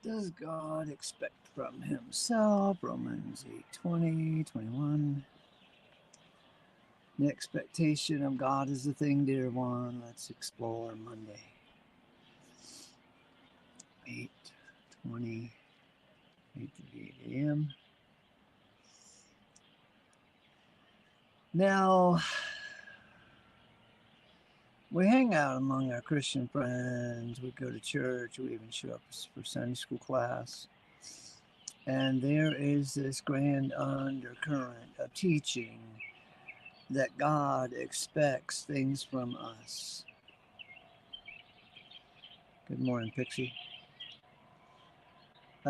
What does God expect from himself? Romans 8:20, 21. The expectation of God is the thing, dear one. Let's explore Monday. 8:20, 8:38 a.m. Now, we hang out among our Christian friends. We go to church. We even show up for Sunday school class. And there is this grand undercurrent of teaching that God expects things from us. Good morning, Pixie.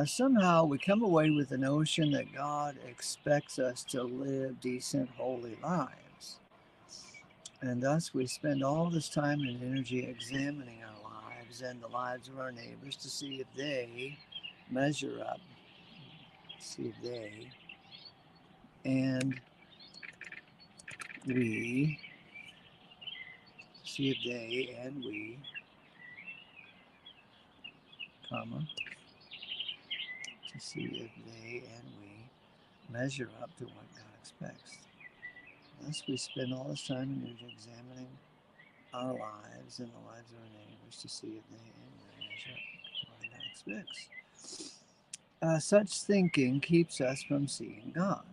Somehow we come away with the notion that God expects us to live decent, holy lives. And thus we spend all this time and energy examining our lives and the lives of our neighbors to see if they measure up, see if they and we, see if they and we, comma, to see if they and we measure up to what God expects. Thus we spend all this time and energy examining our lives and the lives of our neighbors to see if they and we measure up to what God expects. Such thinking keeps us from seeing God.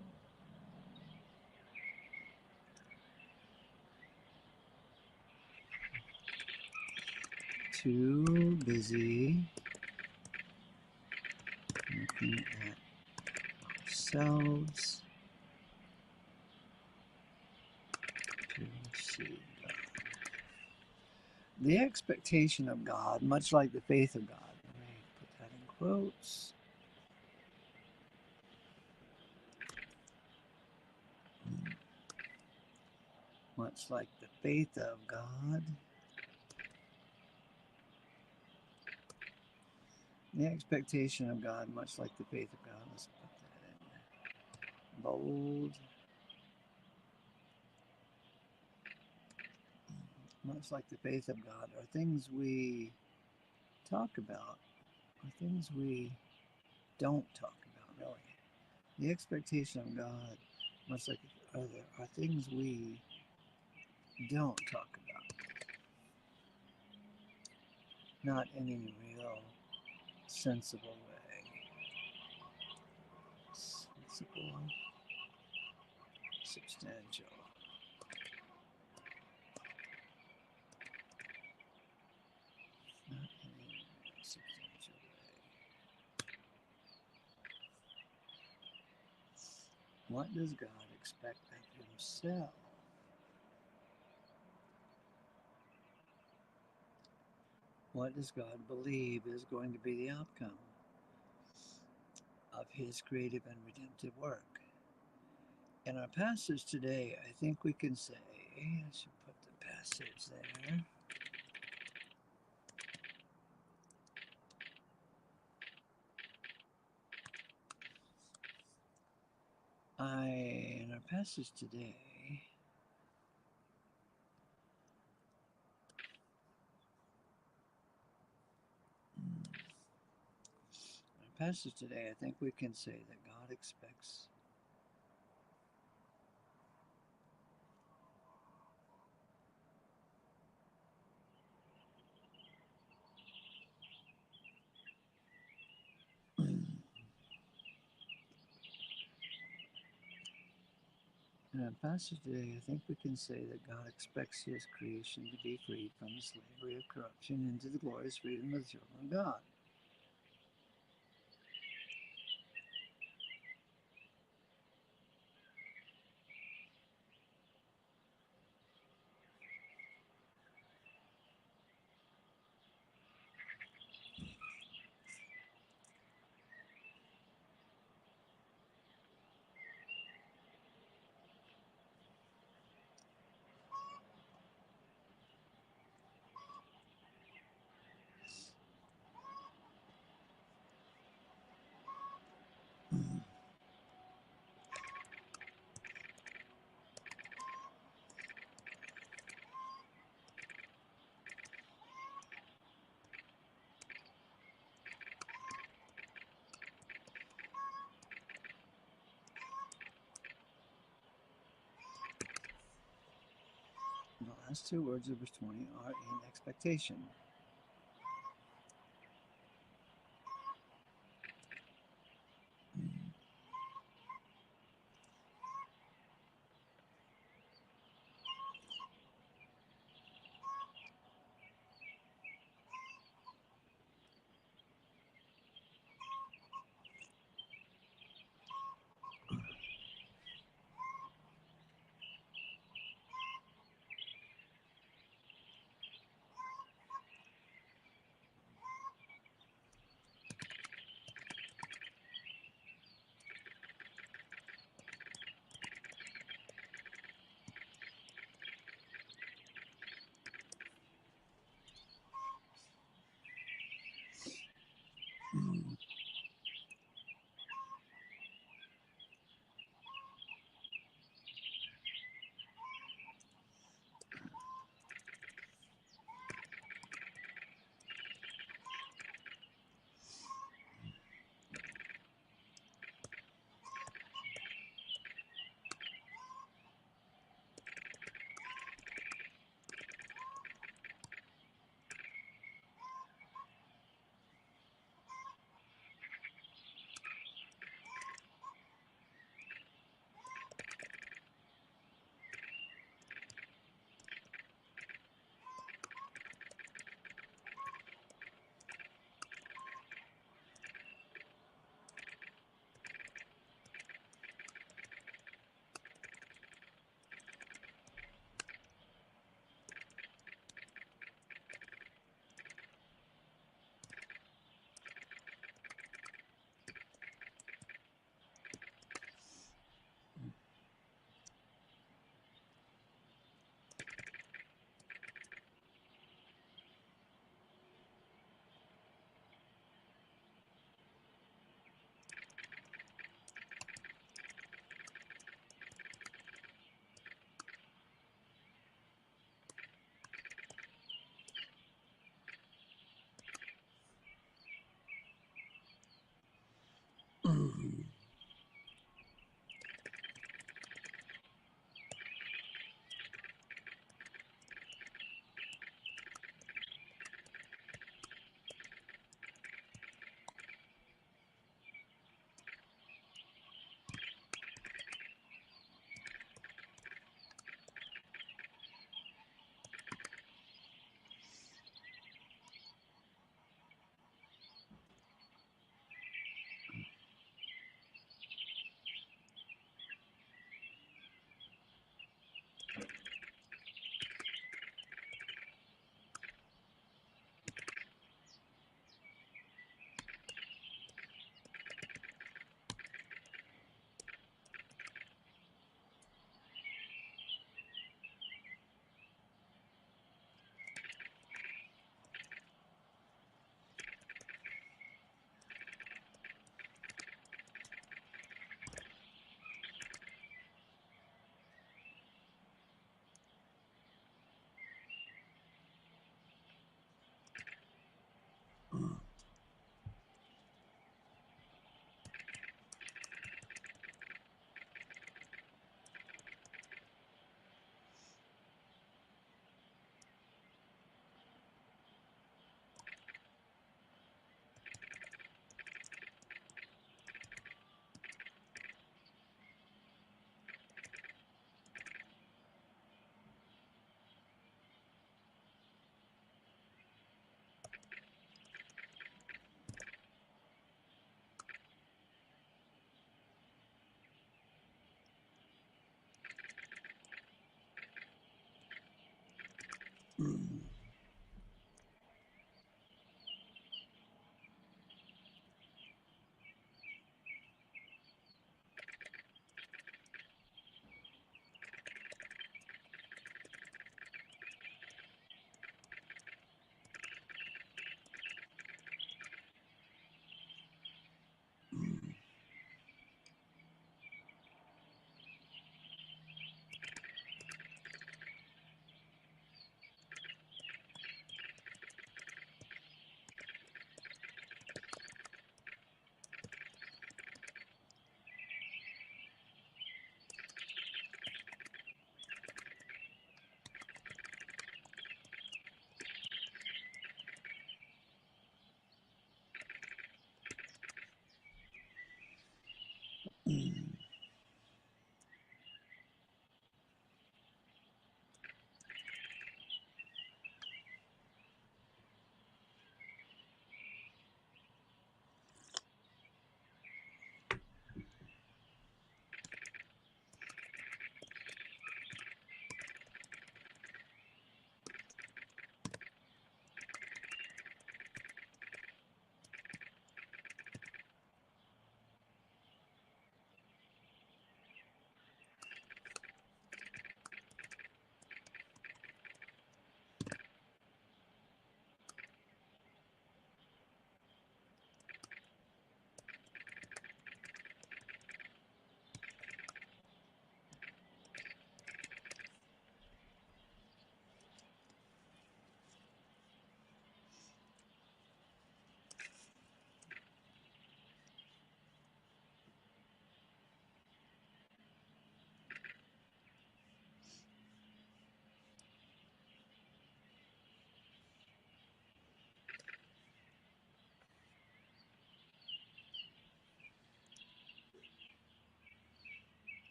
Too busy looking at ourselves to see God. The expectation of God, much like the faith of God, let me put that in quotes. Much like the faith of God, the expectation of God, much like the faith of God, let's put that in bold. Much like the faith of God, are things we talk about, are things we don't talk about, really. The expectation of God, much like are things we don't talk about, not in any real sensible way. Sensible, substantial. Not in any real substantial way. What does God expect of himself? What does God believe is going to be the outcome of his creative and redemptive work? In our passage today, I think we can say, I should put the passage there. In our passage today, I think we can say that God expects in our passage today, I think we can say that God expects his creation to be freed from the slavery of corruption into the glorious freedom of the children of God. last two words of verse 20 are in expectation.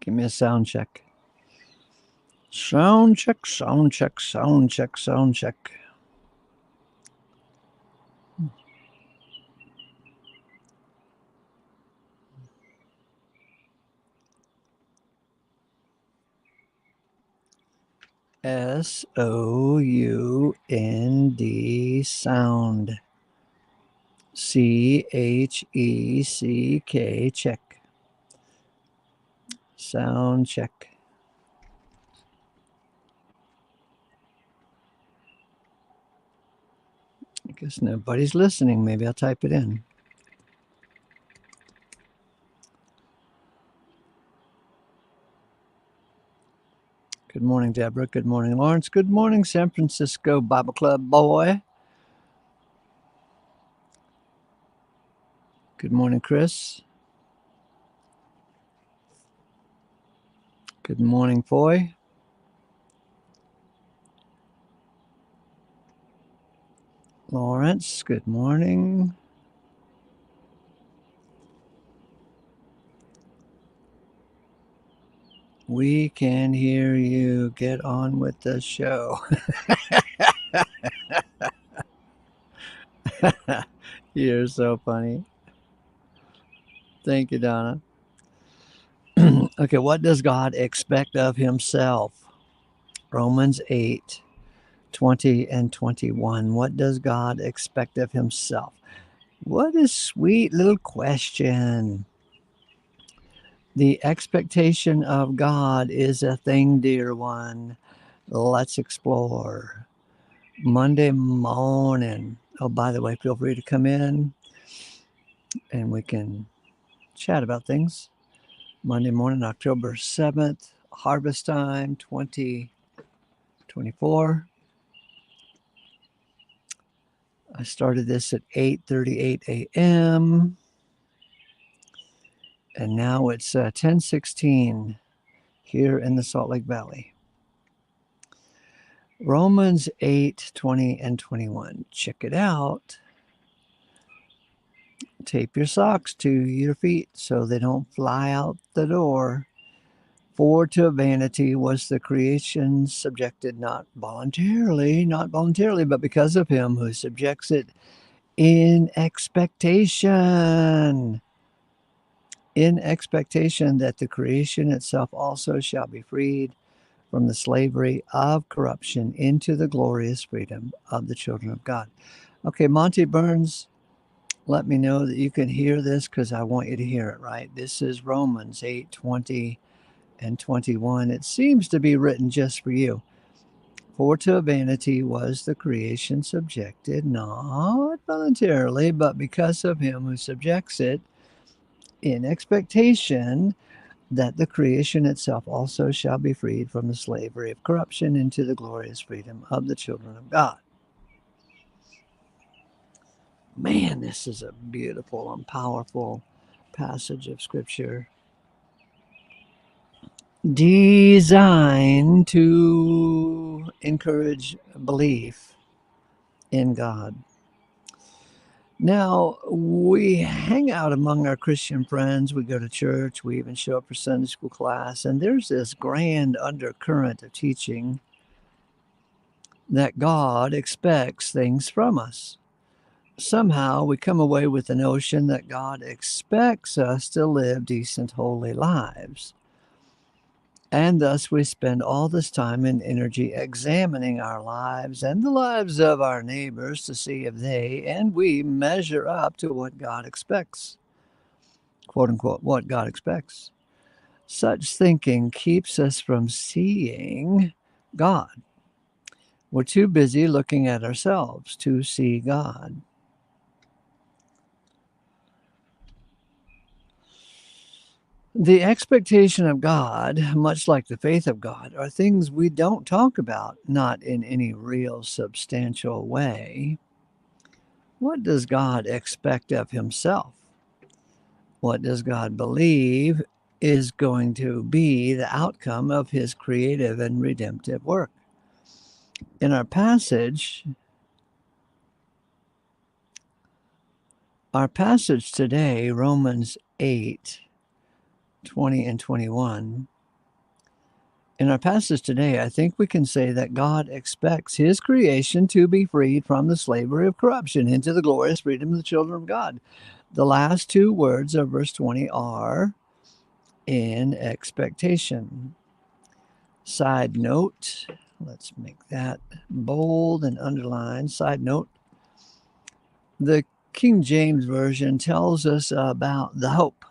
Give me a sound check. Sound check, sound check, sound check, sound check. SOUND, sound. CHECK, check. Sound check. I guess nobody's listening. Maybe I'll type it in. Good morning, Deborah. Good morning, Lawrence. Good morning, San Francisco Bible Club boy. Good morning, Chris. Good morning, Foy. Lawrence, good morning. We can hear you. Get on with the show. You're so funny. Thank you, Donna. Okay, what does God expect of himself? Romans 8, 20 and 21. What does God expect of himself? What a sweet little question. The expectation of God is a thing, dear one. Let's explore. Monday morning. Oh, by the way, feel free to come in and we can chat about things. Monday morning, October 7th, harvest time 2024. I started this at 8:38 a.m. and now it's 10:16 here in the Salt Lake Valley. Romans 8, 20 and 21. Check it out. Tape your socks to your feet so they don't fly out the door. For to vanity was the creation subjected not voluntarily, but because of him who subjects it in expectation that the creation itself also shall be freed from the slavery of corruption into the glorious freedom of the children of God. Okay, Monty Burns, let me know that you can hear this because I want you to hear it, right? This is Romans 8, 20 and 21. It seems to be written just for you. For to vanity was the creation subjected, not voluntarily, but because of him who subjects it, in expectation that the creation itself also shall be freed from the slavery of corruption into the glorious freedom of the children of God. Man, this is a beautiful and powerful passage of Scripture designed to encourage belief in God. Now, we hang out among our Christian friends. We go to church. We even show up for Sunday school class. And there's this grand undercurrent of teaching that God expects things from us. Somehow we come away with the notion that God expects us to live decent, holy lives. And thus we spend all this time and energy examining our lives and the lives of our neighbors to see if they and we measure up to what God expects. Quote unquote, what God expects. Such thinking keeps us from seeing God. We're too busy looking at ourselves to see God. The expectation of God, much like the faith of God, are things we don't talk about, not in any real substantial way. What does God expect of himself? What does God believe is going to be the outcome of his creative and redemptive work? In our passage today, Romans 8, 20 and 21, In our passage today, I think we can say that God expects his creation to be freed from the slavery of corruption into the glorious freedom of the children of God. The last two words of verse 20 are in expectation. Side note, let's make that bold and underlined. Side note, the King James Version tells us about the hope,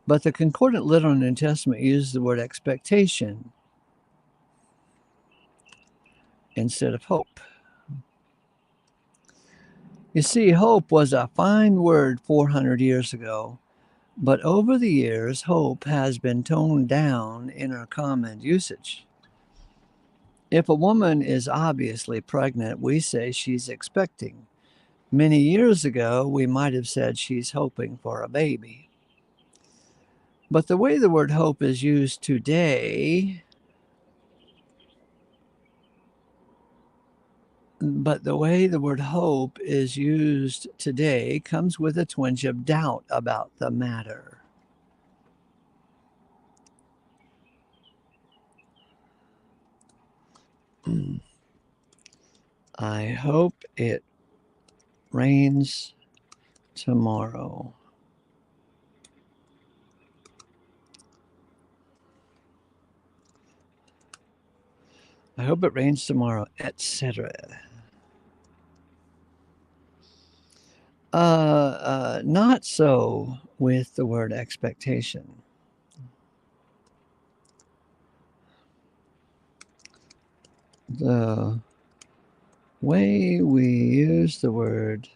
but the Concordant Literal New Testament uses the word expectation instead of hope. You see, hope was a fine word 400 years ago, but over the years, hope has been toned down in our common usage. If a woman is obviously pregnant, we say she's expecting. Many years ago, we might have said she's hoping for a baby. But the way the word hope is used today, comes with a twinge of doubt about the matter. I hope it rains tomorrow. I hope it rains tomorrow, etc. Not so with the word expectation. The way we use the word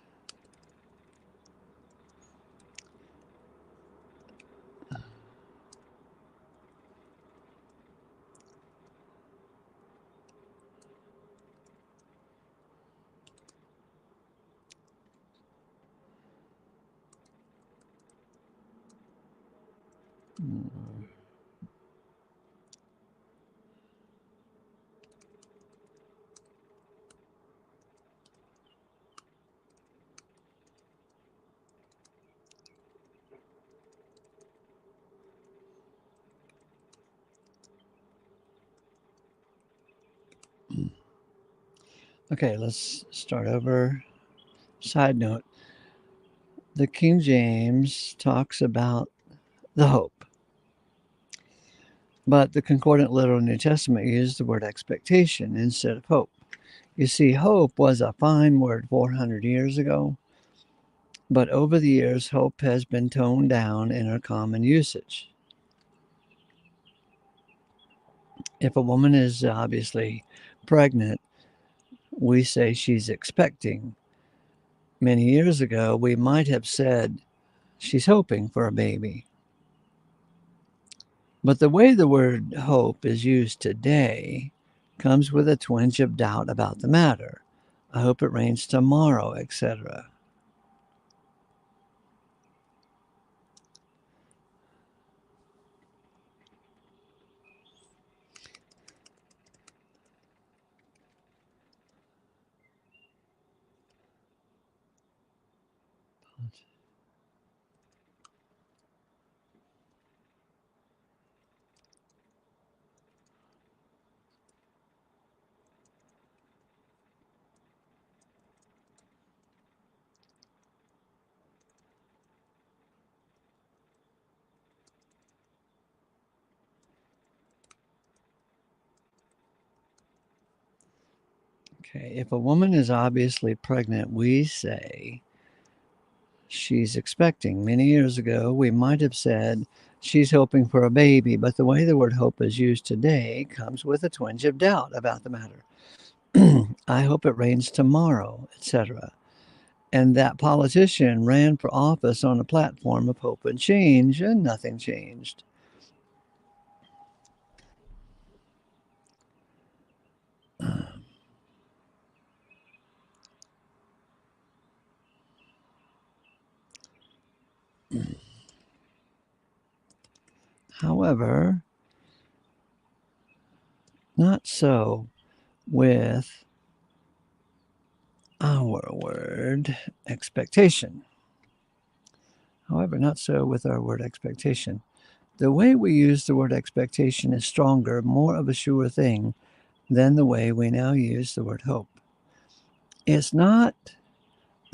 okay, let's start over. Side note, the King James talks about the hope, but the Concordant Literal New Testament used the word expectation instead of hope. You see, hope was a fine word 400 years ago, but over the years, hope has been toned down in our common usage. If a woman is obviously pregnant, we say she's expecting. Many years ago, we might have said she's hoping for a baby. But the way the word hope is used today comes with a twinge of doubt about the matter. I hope it rains tomorrow, etc. Okay, if a woman is obviously pregnant, we say she's expecting. Many years ago, we might have said she's hoping for a baby, but the way the word hope is used today comes with a twinge of doubt about the matter. I hope it rains tomorrow, etc. And that politician ran for office on a platform of hope and change, and nothing changed. However, not so with our word expectation. However, not so with our word expectation. The way we use the word expectation is stronger, more of a sure thing than the way we now use the word hope. It's not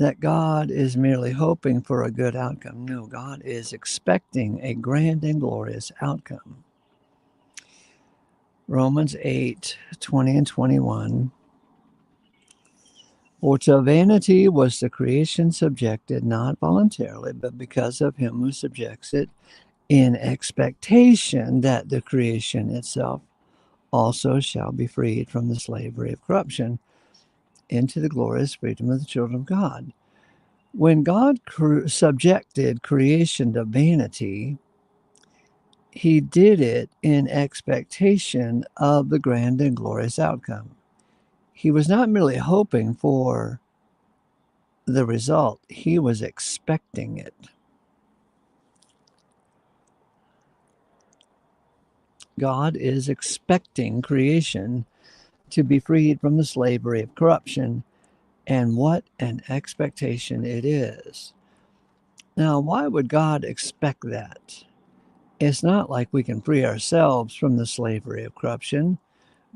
that God is merely hoping for a good outcome. No, God is expecting a grand and glorious outcome. Romans 8:20 and 21. For to vanity was the creation subjected, not voluntarily, but because of him who subjects it, in expectation that the creation itself also shall be freed from the slavery of corruption into the glorious freedom of the children of God. When God subjected creation to vanity, he did it in expectation of the grand and glorious outcome. He was not merely hoping for the result, he was expecting it. God is expecting creation to be freed from the slavery of corruption, and what an expectation it is. Now, why would God expect that? It's not like we can free ourselves from the slavery of corruption.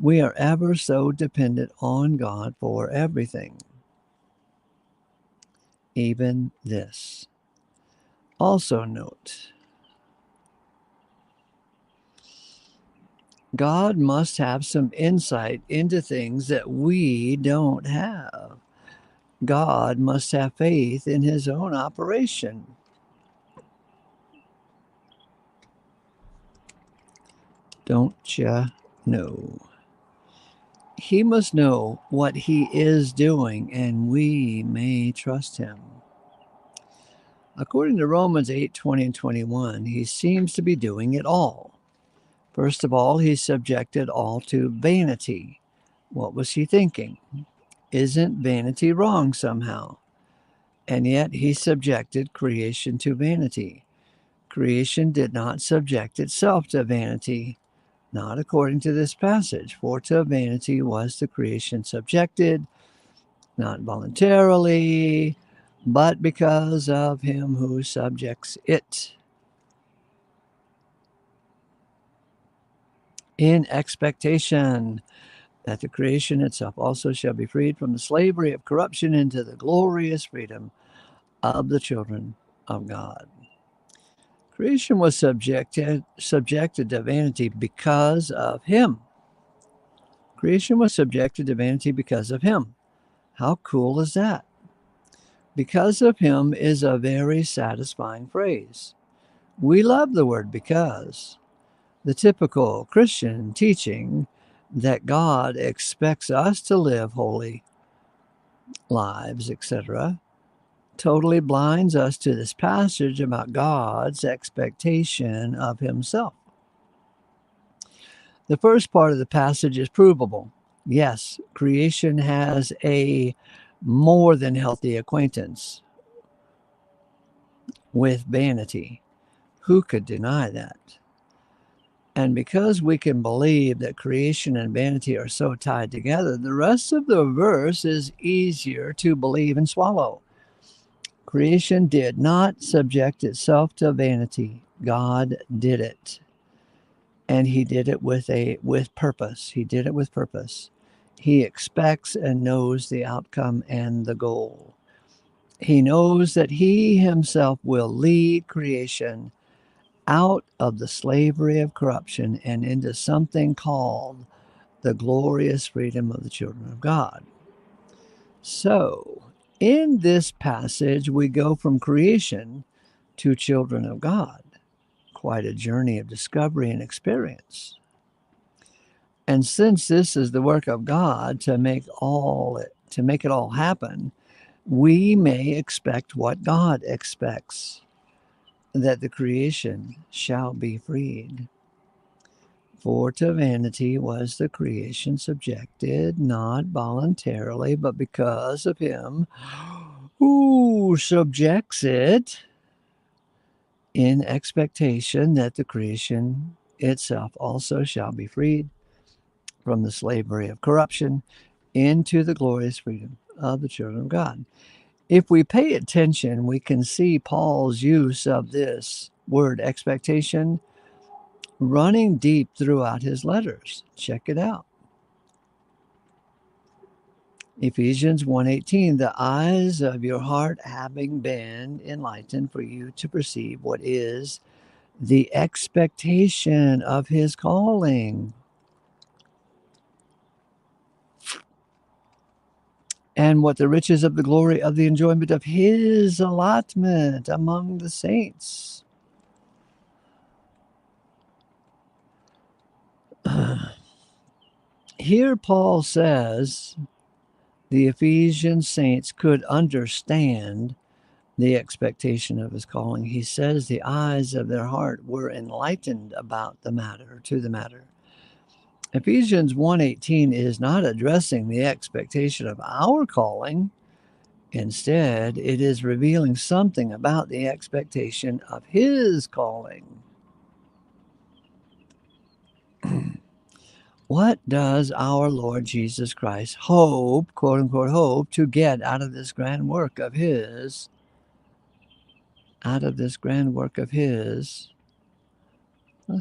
We are ever so dependent on God for everything, even this. Also note, God must have some insight into things that we don't have. God must have faith in his own operation. Don't you know? He must know what he is doing, and we may trust him. According to Romans 8:20 and 21, he seems to be doing it all. First of all, he subjected all to vanity. What was he thinking? Isn't vanity wrong somehow? And yet he subjected creation to vanity. Creation did not subject itself to vanity, not according to this passage. For to vanity was the creation subjected, not voluntarily, but because of him who subjects it, in expectation that the creation itself also shall be freed from the slavery of corruption into the glorious freedom of the children of God. Creation was subjected to vanity because of him. Creation was subjected to vanity because of him. How cool is that? Because of him is a very satisfying phrase. We love the word because. The typical Christian teaching that God expects us to live holy lives, etc., totally blinds us to this passage about God's expectation of himself. The first part of the passage is provable. Yes, creation has a more than healthy acquaintance with vanity. Who could deny that? And because we can believe that creation and vanity are so tied together, the rest of the verse is easier to believe and swallow. Creation did not subject itself to vanity. God did it. And he did it with purpose. He did it with purpose. He expects and knows the outcome and the goal. He knows that he himself will lead creation out of the slavery of corruption and into something called the glorious freedom of the children of God. So, in this passage, we go from creation to children of God. Quite a journey of discovery and experience. And since this is the work of God to make it all happen, we may expect what God expects, that the creation shall be freed. For to vanity was the creation subjected, not voluntarily, but because of him who subjects it, in expectation that the creation itself also shall be freed from the slavery of corruption into the glorious freedom of the children of God. If we pay attention, we can see Paul's use of this word expectation running deep throughout his letters. Check it out. Ephesians 1:18, the eyes of your heart having been enlightened for you to perceive what is the expectation of his calling and what the riches of the glory of the enjoyment of his allotment among the saints. Here Paul says the Ephesian saints could understand the expectation of his calling. He says the eyes of their heart were enlightened about the matter, to the matter. Ephesians 1:18 is not addressing the expectation of our calling. Instead, it is revealing something about the expectation of his calling. What does our Lord Jesus Christ hope, quote unquote, hope to get out of this grand work of his? Let's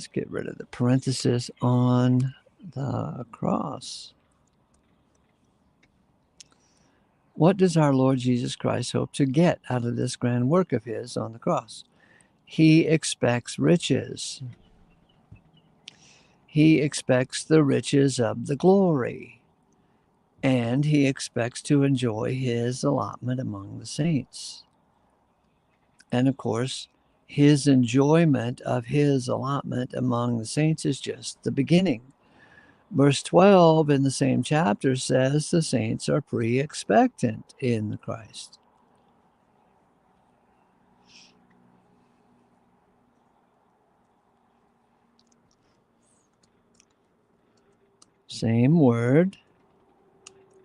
get rid of the parenthesis on the cross. What does our Lord Jesus Christ hope to get out of this grand work of his on the cross? He expects riches. He expects the riches of the glory. And he expects to enjoy his allotment among the saints. And of course, his enjoyment of his allotment among the saints is just the beginning. Verse 12 in the same chapter says the saints are pre-expectant in the Christ. Same word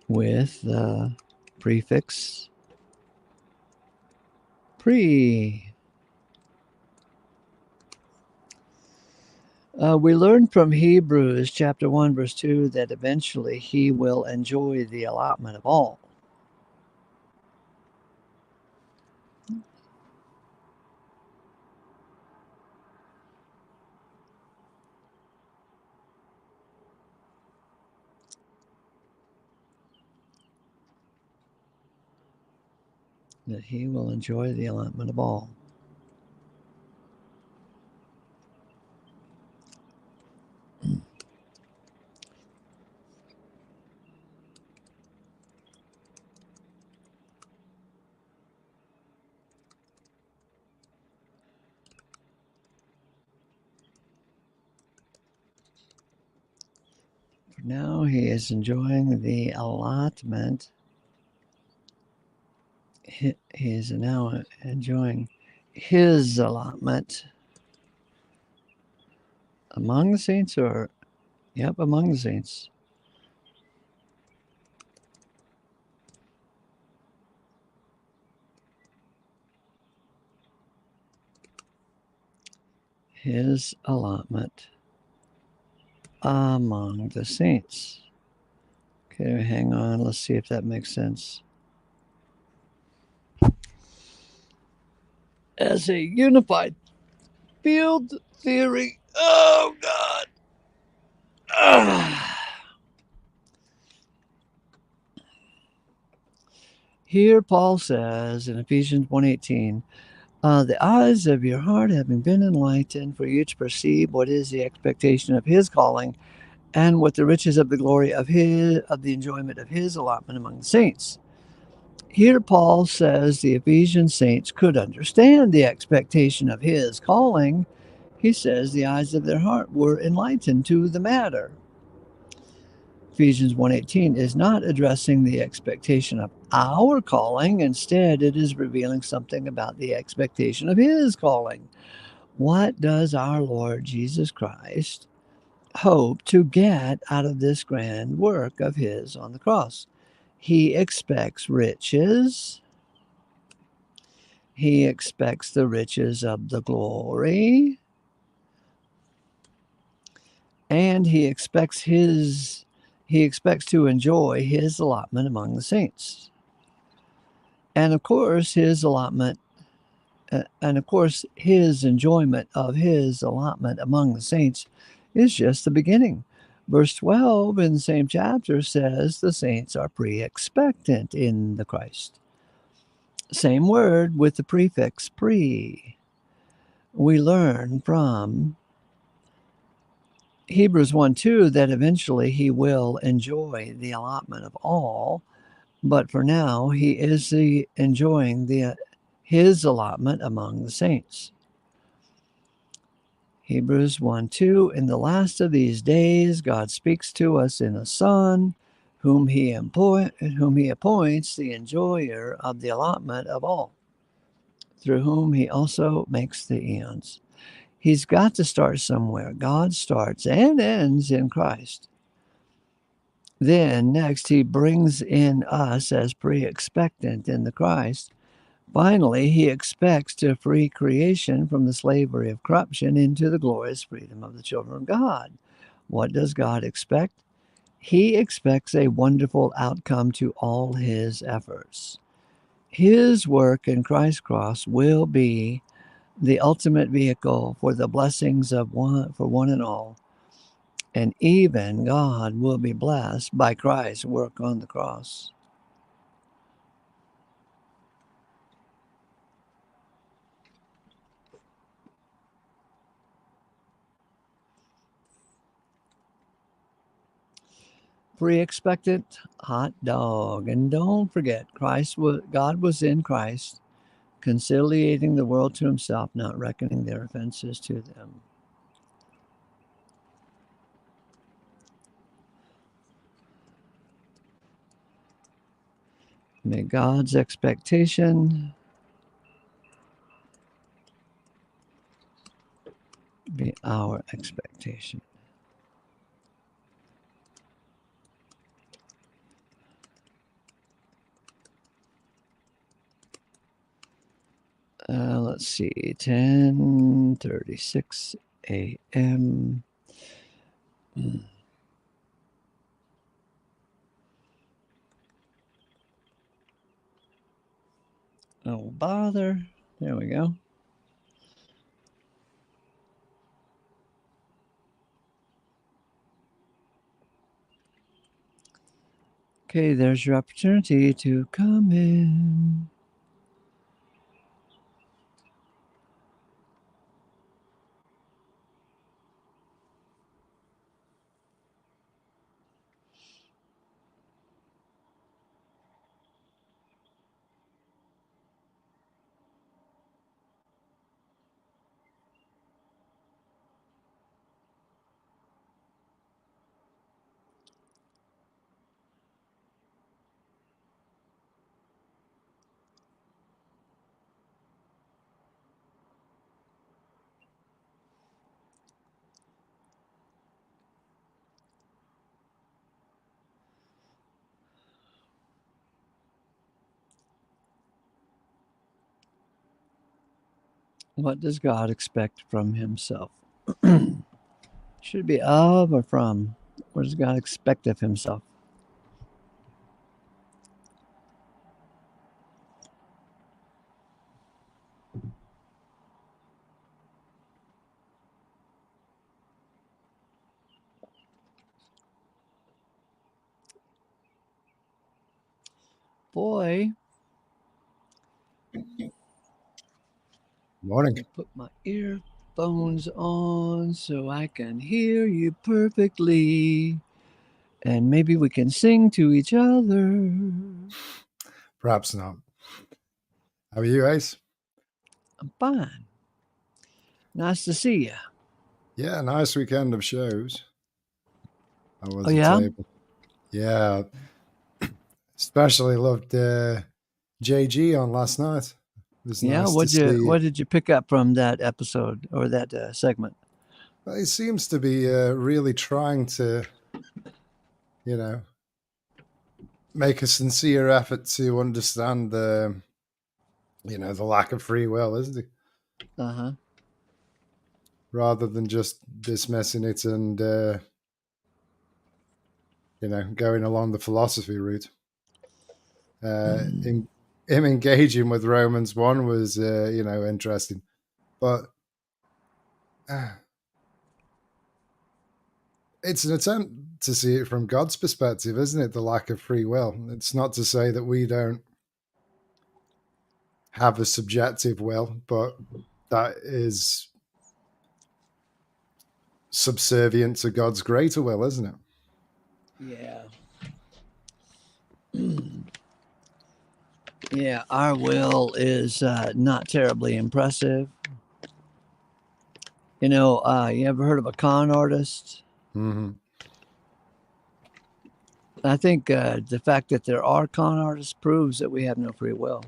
with the prefix pre. We learned from Hebrews chapter 1 verse 2 that eventually he will enjoy the allotment of all. That he will enjoy the allotment of all. For now he is enjoying the allotment. He is now enjoying his allotment among the saints, or yep, among the saints. His allotment among the saints. Okay, hang on. Let's see if that makes sense. As a unified field theory. Oh, God. Here Paul says in Ephesians 1:18, the eyes of your heart having been enlightened for you to perceive what is the expectation of his calling and what the riches of the glory of the enjoyment of his allotment among the saints. Here Paul says the Ephesian saints could understand the expectation of his calling. He says the eyes of their heart were enlightened to the matter. Ephesians 1:18 is not addressing the expectation of our calling. Instead, it is revealing something about the expectation of his calling. What does our Lord Jesus Christ hope to get out of this grand work of his on the cross? He expects riches. He expects the riches of the glory. And he expects to enjoy his allotment among the saints. And of course, his allotment And of course, his enjoyment of his allotment among the saints is just the beginning. Verse 12 in the same chapter says the saints are pre expectant in the Christ. Same word with the prefix pre. We learn from Hebrews 1:2 that eventually he will enjoy the allotment of all, but for now he is enjoying his allotment among the saints. Hebrews 1:2, in the last of these days, God speaks to us in a Son, whom he appoints the enjoyer of the allotment of all, through whom he also makes the eons. He's got to start somewhere. God starts and ends in Christ. Then next, he brings in us as pre-expectant in the Christ. Finally, he expects to free creation from the slavery of corruption into the glorious freedom of the children of God. What does God expect? He expects a wonderful outcome to all his efforts. His work in Christ's cross will be the ultimate vehicle for the blessings for one and all. And even God will be blessed by Christ's work on the cross. Pre-expectant hot dog. And don't forget, God was in Christ, conciliating the world to himself, not reckoning their offenses to them. May God's expectation be our expectation. Let's see, 10:36 a.m. Oh, bother. There we go. Okay, there's your opportunity to come in. What does God expect from himself? Should it be of or from? What does God expect of himself? Boy, Morning. put my earphones on so I can hear you perfectly. And maybe we can sing to each other. Perhaps not. How are you, Ace? I'm fine. Nice to see you. Yeah, nice weekend of shows. I was Oh, yeah? able. Yeah, especially loved JG on last night. It was Yeah, nice to see. what did you pick up from that episode or that segment? He seems to be really trying to, you know, make a sincere effort to understand the, the lack of free will, isn't he? Uh-huh. Rather than just dismissing it and, going along the philosophy route. him engaging with Romans 1 was, interesting. But it's an attempt to see it from God's perspective, isn't it? The lack of free will. It's not to say that we don't have a subjective will, but that is subservient to God's greater will, isn't it? Yeah. Yeah, our will is not terribly impressive. You ever heard of a con artist? Mm-hmm. I think the fact that there are con artists proves that we have no free will.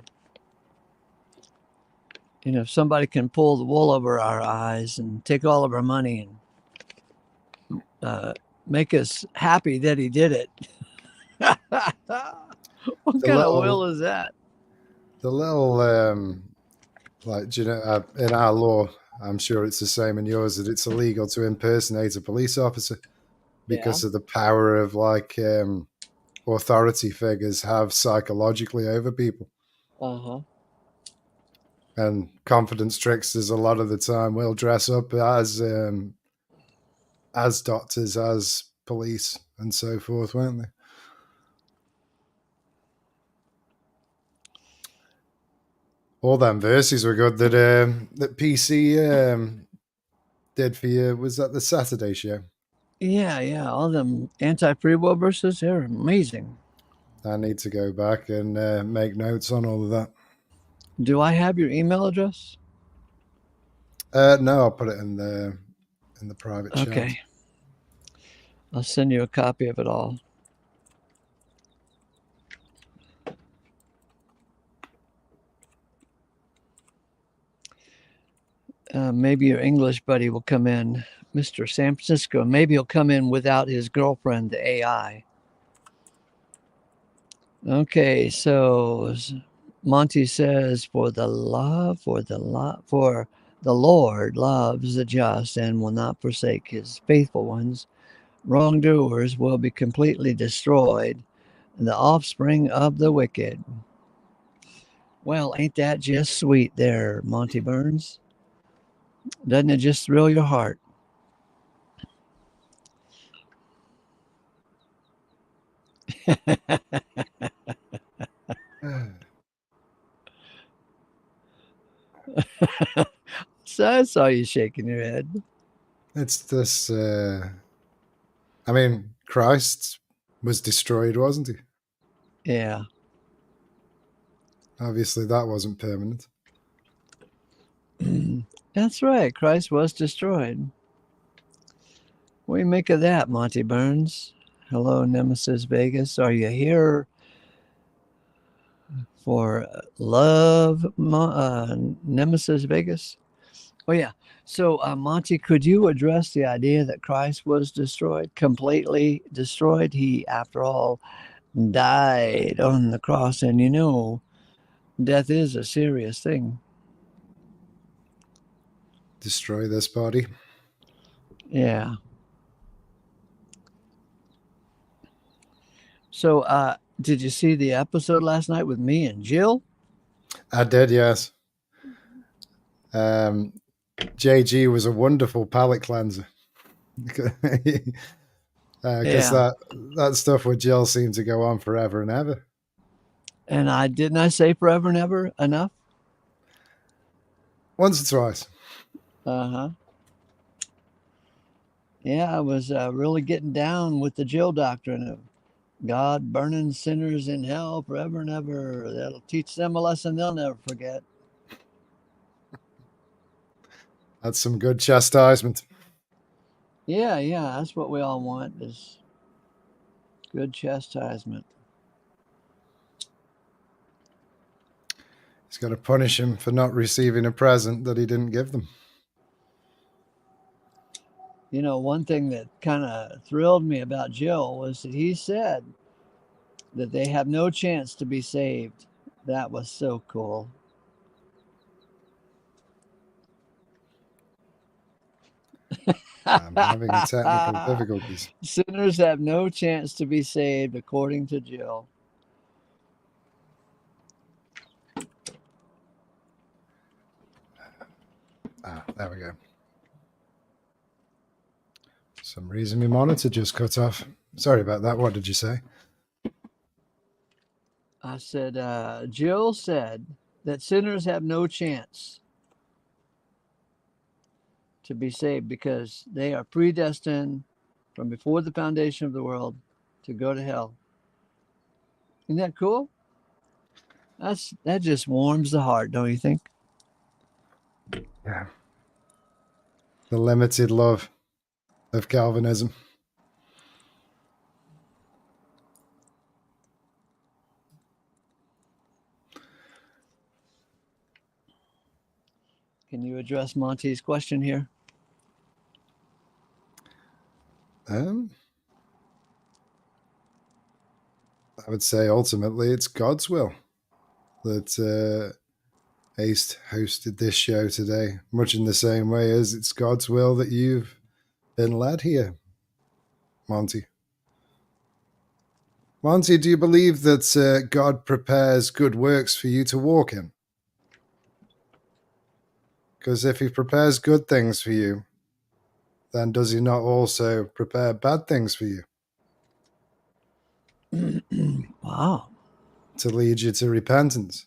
If somebody can pull the wool over our eyes and take all of our money and make us happy that he did it, what kind of will is that? The little, in our law, I'm sure it's the same in yours, that it's illegal to impersonate a police officer because of the power of authority figures have psychologically over people. Uh-huh. And confidence tricksters a lot of the time will dress up as doctors, as police, and so forth, won't they? All them verses were good that PC did for you. Was that the Saturday show? Yeah. All them anti-free will verses, they're amazing. I need to go back and make notes on all of that. Do I have your email address? No, I'll put it in the private chat. Okay. I'll send you a copy of it all. Maybe your English buddy will come in, Mr. San Francisco. Maybe he'll come in without his girlfriend, the AI. Okay, so Monty says, for the Lord loves the just and will not forsake his faithful ones. Wrongdoers will be completely destroyed, the offspring of the wicked. Well, ain't that just sweet there, Monty Burns? Doesn't it just thrill your heart? So I saw you shaking your head. It's this. Christ was destroyed, wasn't he? Yeah. Obviously, that wasn't permanent. That's right. Christ was destroyed. What do you make of that, Monty Burns? Hello, Nemesis Vegas. Are you here for love, Nemesis Vegas? Oh, yeah. So, Monty, could you address the idea that Christ was destroyed, completely destroyed? He, after all, died on the cross. And death is a serious thing. Destroy this body. Yeah. So, did you see the episode last night with me and Jill? I did, yes. JG was a wonderful palate cleanser. Because that stuff with Jill seemed to go on forever and ever. And didn't I say forever and ever enough? Once or twice. Uh-huh. Yeah, I was really getting down with the Jill doctrine of God burning sinners in hell forever and ever. That'll teach them a lesson they'll never forget. That's some good chastisement. Yeah, that's what we all want, is good chastisement. He's got to punish him for not receiving a present that he didn't give them. One thing that kind of thrilled me about Jill was that he said that they have no chance to be saved. That was so cool. I'm having technical difficulties. Sinners have no chance to be saved, according to Jill. There we go. For some reason my monitor just cut off. Sorry about that. What did you say? I said, Jill said that sinners have no chance to be saved because they are predestined from before the foundation of the world to go to hell. Isn't that cool? That just warms the heart, don't you think? Yeah. The limited love of Calvinism. Can you address Monty's question here? I would say ultimately it's God's will that Ace hosted this show today, much in the same way as it's God's will that you've been led here, Monty. Monty, do you believe that God prepares good works for you to walk in? Because if he prepares good things for you, then does he not also prepare bad things for you? Wow. To lead you to repentance?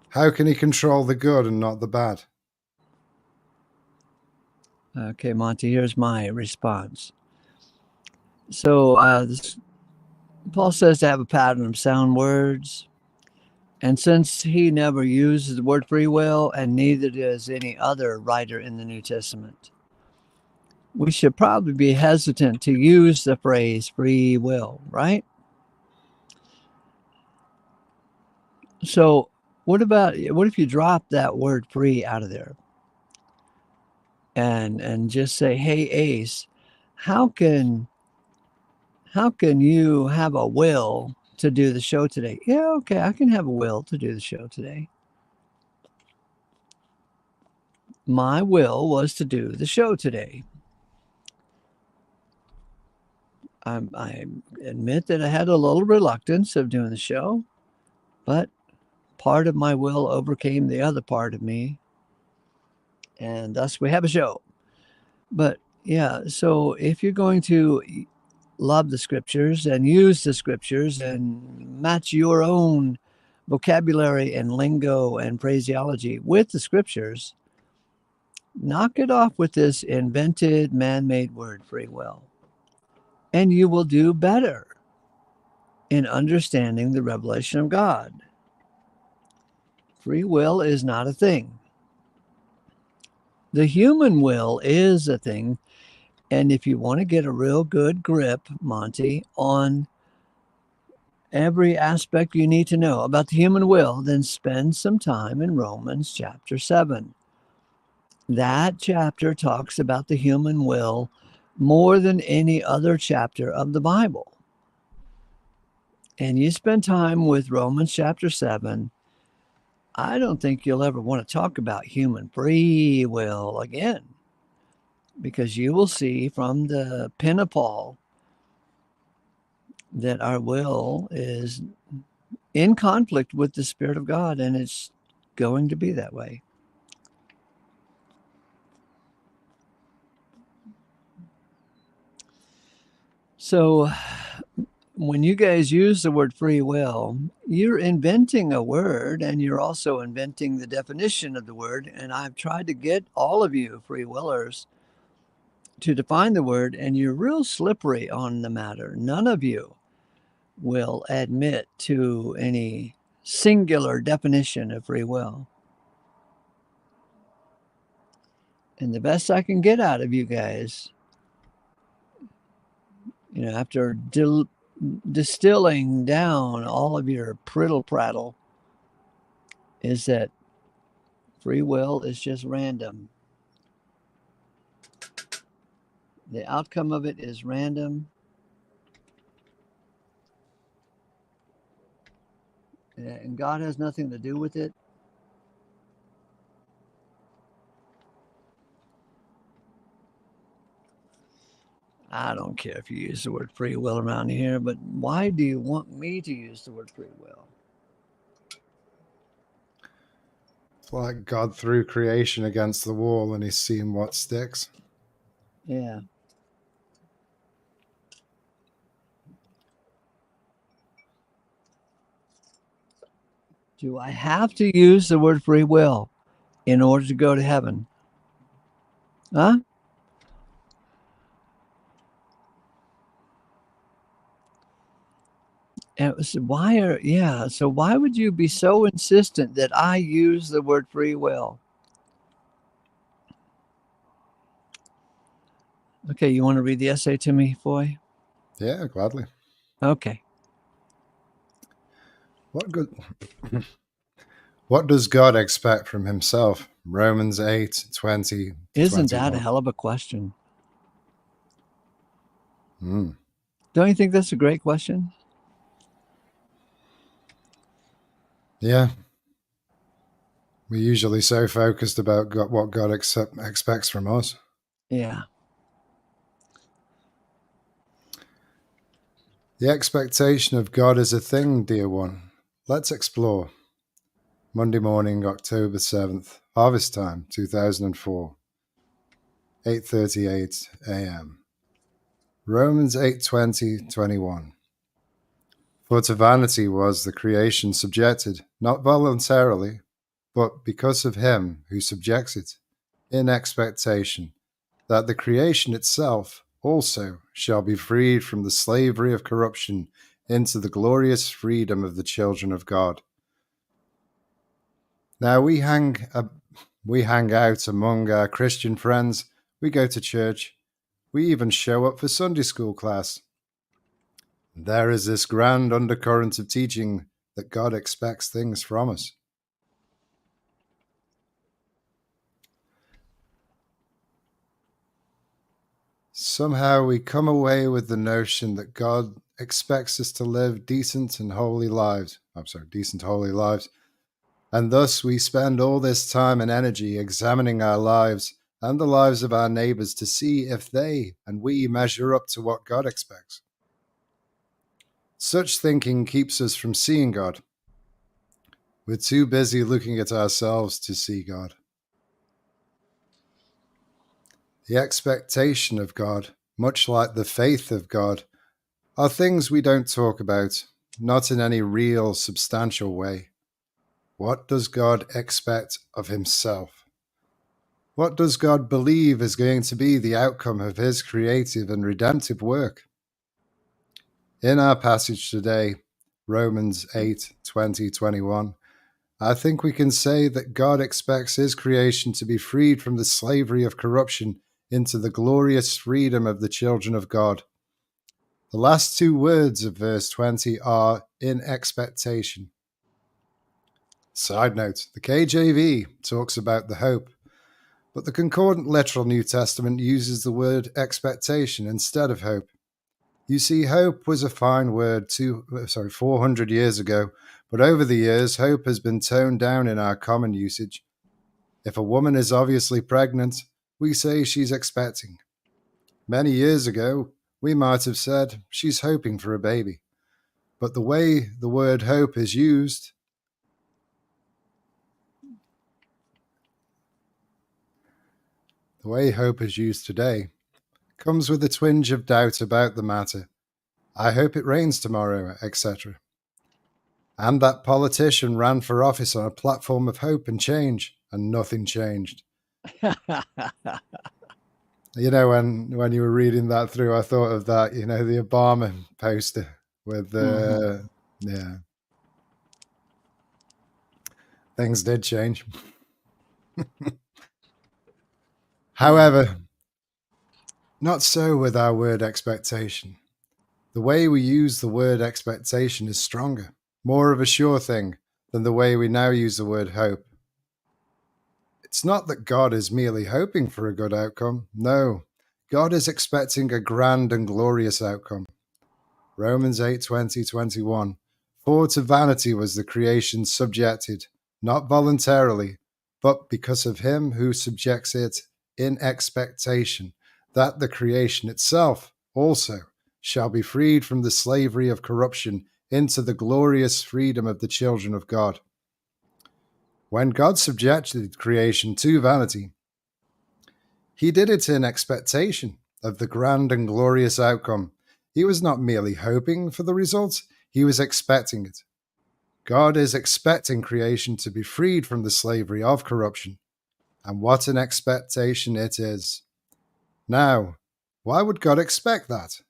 How can he control the good and not the bad? Okay, Monty, here's my response. So Paul says to have a pattern of sound words. And since he never uses the word free will, and neither does any other writer in the New Testament, we should probably be hesitant to use the phrase free will, right? So what if you drop that word free out of there and just say, hey, Ace, how can you have a will to do the show today? Yeah, okay, I can have a will to do the show today. My will was to do the show today. I admit that I had a little reluctance of doing the show, but part of my will overcame the other part of me, and thus we have a show. But yeah, so if you're going to love the scriptures and use the scriptures and match your own vocabulary and lingo and phraseology with the scriptures, knock it off with this invented man-made word free will, and you will do better in understanding the revelation of God. Free will is not a thing. The human will is a thing. And if you want to get a real good grip, Monty, on every aspect you need to know about the human will, then spend some time in Romans chapter 7. That chapter talks about the human will more than any other chapter of the Bible. And you spend time with Romans chapter 7, I don't think you'll ever want to talk about human free will again, because you will see from the pen of Paul that our will is in conflict with the Spirit of God, and it's going to be that way. So when you guys use the word free will, you're inventing a word, and you're also inventing the definition of the word. And I've tried to get all of you free willers to define the word, and you're real slippery on the matter. None of you will admit to any singular definition of free will. And the best I can get out of you guys, after distilling down all of your prittle prattle, is that free will is just random. The outcome of it is random. And God has nothing to do with it. I don't care if you use the word free will around here, but why do you want me to use the word free will? It's like God threw creation against the wall and he's seeing what sticks. Yeah. Do I have to use the word free will in order to go to heaven? Huh? And it was, so why would you be so insistent that I use the word free will? Okay, you want to read the essay to me, Foy? Yeah, gladly. Okay. What does God expect from himself? Romans 8:20 to Isn't that a 21. hell of a question? Mm. Don't you think that's a great question? Yeah. We're usually so focused about what God expects from us. Yeah. The expectation of God is a thing, dear one. Let's explore. Monday morning, October 7th, harvest time, 2004, 8:38 a.m. Romans 8:20-21. For to vanity was the creation subjected, not voluntarily, but because of him who subjects it, in expectation that the creation itself also shall be freed from the slavery of corruption into the glorious freedom of the children of God. Now we hang out among our Christian friends, we go to church, we even show up for Sunday school class. There is this grand undercurrent of teaching that God expects things from us. Somehow we come away with the notion that God expects us to live decent, holy lives. And thus we spend all this time and energy examining our lives and the lives of our neighbors to see if they and we measure up to what God expects. Such thinking keeps us from seeing God. We're too busy looking at ourselves to see God. The expectation of God, much like the faith of God, are things we don't talk about, not in any real, substantial way. What does God expect of himself? What does God believe is going to be the outcome of his creative and redemptive work? In our passage today, Romans 8:20-21, I think we can say that God expects his creation to be freed from the slavery of corruption into the glorious freedom of the children of God. The last two words of verse 20 are in expectation. Side note, the KJV talks about the hope, but the Concordant Literal New Testament uses the word expectation instead of hope. You see, hope was a fine word 400 years ago, but over the years, hope has been toned down in our common usage. If a woman is obviously pregnant, we say she's expecting. Many years ago, we might have said she's hoping for a baby. But the way the word hope is used, today, comes with a twinge of doubt about the matter. I hope it rains tomorrow, etc. And that politician ran for office on a platform of hope and change, and nothing changed. You know, when you were reading that through, I thought of that, the Obama poster with yeah. Things did change. However, not so with our word expectation. The way we use the word expectation is stronger, more of a sure thing than the way we now use the word hope. It's not that God is merely hoping for a good outcome. No, God is expecting a grand and glorious outcome. Romans 8:20-21. For to vanity was the creation subjected, not voluntarily, but because of him who subjects it in expectation, that the creation itself also shall be freed from the slavery of corruption into the glorious freedom of the children of God. When God subjected creation to vanity, he did it in expectation of the grand and glorious outcome. He was not merely hoping for the result, he was expecting it. God is expecting creation to be freed from the slavery of corruption. And what an expectation it is. Now, why would God expect that?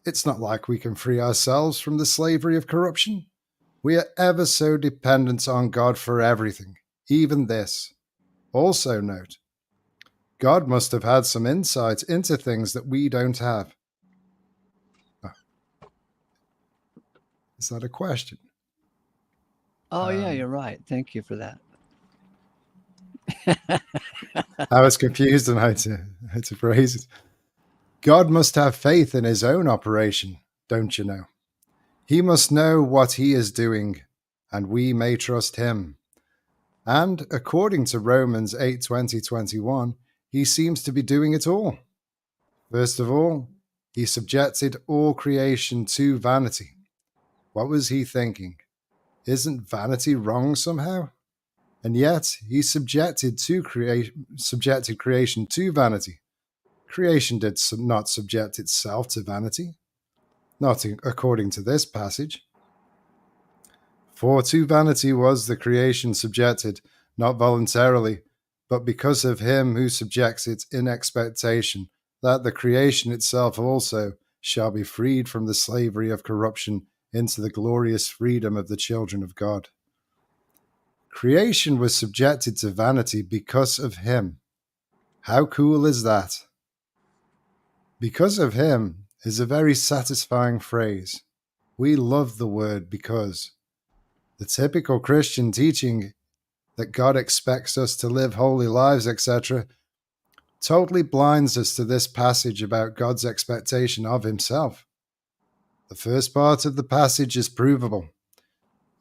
It's not like we can free ourselves from the slavery of corruption. We are ever so dependent on God for everything, even this. Also note, God must have had some insight into things that we don't have. Is that a question? Oh, yeah, you're right. Thank you for that. I was confused on how to phrase it. God must have faith in his own operation, don't you know? He must know what he is doing, and we may trust him. And according to Romans 8:20-21, he seems to be doing it all. First of all, he subjected all creation to vanity. What was he thinking? Isn't vanity wrong somehow? And yet he subjected creation to vanity. Creation did not subject itself to vanity, not according to this passage. For to vanity was the creation subjected, not voluntarily, but because of him who subjects it in expectation, that the creation itself also shall be freed from the slavery of corruption into the glorious freedom of the children of God. Creation was subjected to vanity because of him. How cool is that? Because of him is a very satisfying phrase. We love the word because. The typical Christian teaching that God expects us to live holy lives, etc., totally blinds us to this passage about God's expectation of himself. The first part of the passage is provable.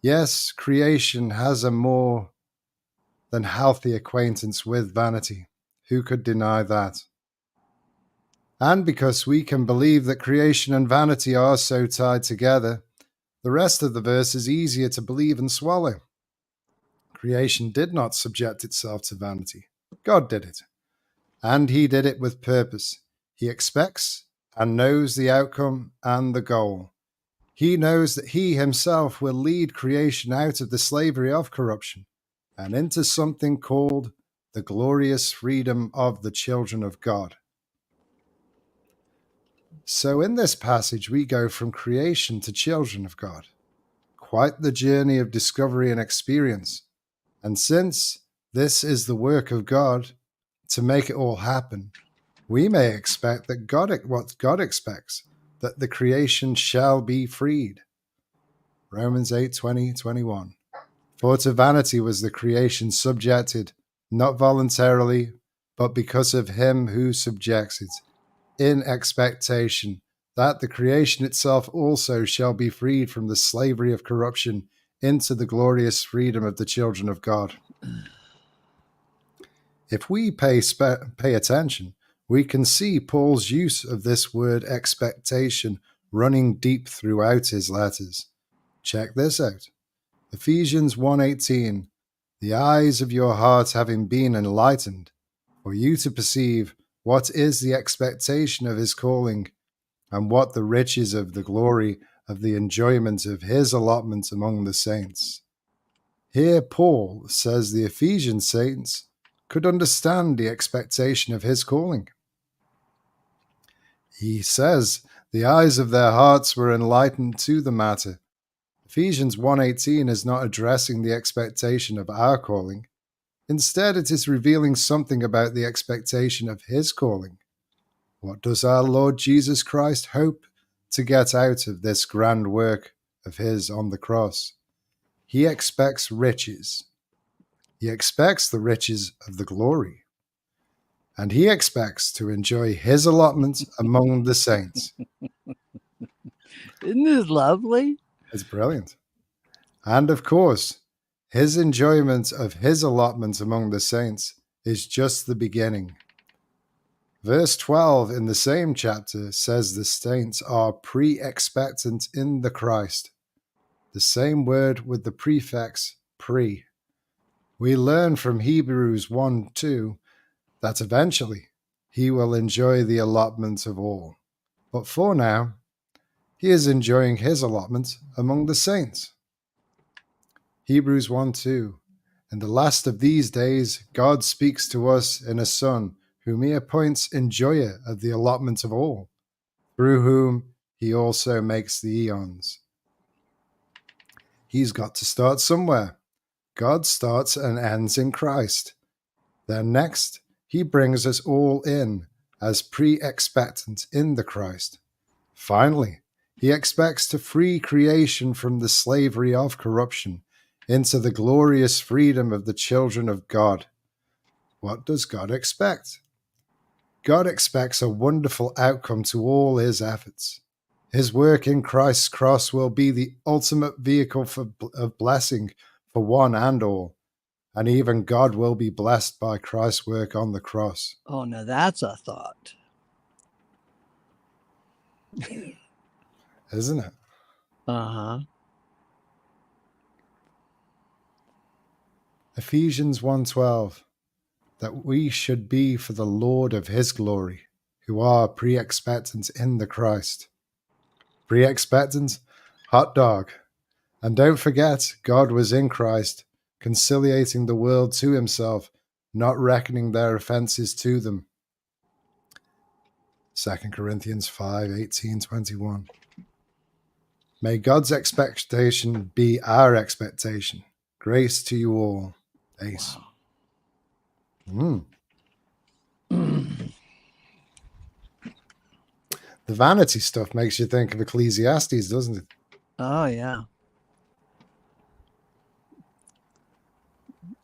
Yes, creation has a more than healthy acquaintance with vanity. Who could deny that? And because we can believe that creation and vanity are so tied together, the rest of the verse is easier to believe and swallow. Creation did not subject itself to vanity. God did it. And he did it with purpose. He expects and knows the outcome and the goal. He knows that he himself will lead creation out of the slavery of corruption and into something called the glorious freedom of the children of God. So in this passage, we go from creation to children of God. Quite the journey of discovery and experience. And since this is the work of God to make it all happen, we may expect that what God expects, that the creation shall be freed. Romans 8:20-21. For to vanity was the creation subjected, not voluntarily, but because of him who subjects it, in expectation that the creation itself also shall be freed from the slavery of corruption into the glorious freedom of the children of God. If we pay attention, we can see Paul's use of this word expectation running deep throughout his letters. Check this out. Ephesians 1:18, the eyes of your heart having been enlightened, for you to perceive what is the expectation of his calling, and what the riches of the glory of the enjoyment of his allotment among the saints. Here Paul says the Ephesian saints could understand the expectation of his calling. He says the eyes of their hearts were enlightened to the matter. Ephesians 1:18 is not addressing the expectation of our calling. Instead, it is revealing something about the expectation of his calling. What does our Lord Jesus Christ hope to get out of this grand work of his on the cross? He expects riches. He expects the riches of the glory. And he expects to enjoy his allotment among the saints. Isn't this lovely? It's brilliant. And of course, his enjoyment of his allotment among the saints is just the beginning. Verse 12 in the same chapter says the saints are pre-expectant in the Christ. The same word with the prefix pre. we learn from Hebrews 1:2 that eventually he will enjoy the allotment of all. But for now, he is enjoying his allotment among the saints. Hebrews 1:2. In the last of these days, God speaks to us in a Son, whom he appoints enjoyer of the allotment of all, through whom he also makes the eons. He's got to start somewhere. God starts and ends in Christ. Then next, he brings us all in as pre-expectant in the Christ. Finally, he expects to free creation from the slavery of corruption into the glorious freedom of the children of God. What does God expect? God expects a wonderful outcome to all his efforts. His work in Christ's cross will be the ultimate vehicle of blessing for one and all. And even God will be blessed by Christ's work on the cross. Oh, now that's a thought. Isn't it? Uh-huh. Ephesians 1:12, that we should be for the Lord of his glory, who are pre-expectant in the Christ. Pre-expectant, hot dog. And don't forget, God was in Christ, conciliating the world to himself, not reckoning their offenses to them. 2 Corinthians 5:18-21. May God's expectation be our expectation. Grace to you all. Ace. Wow. The vanity stuff makes you think of Ecclesiastes, doesn't it? Oh, yeah.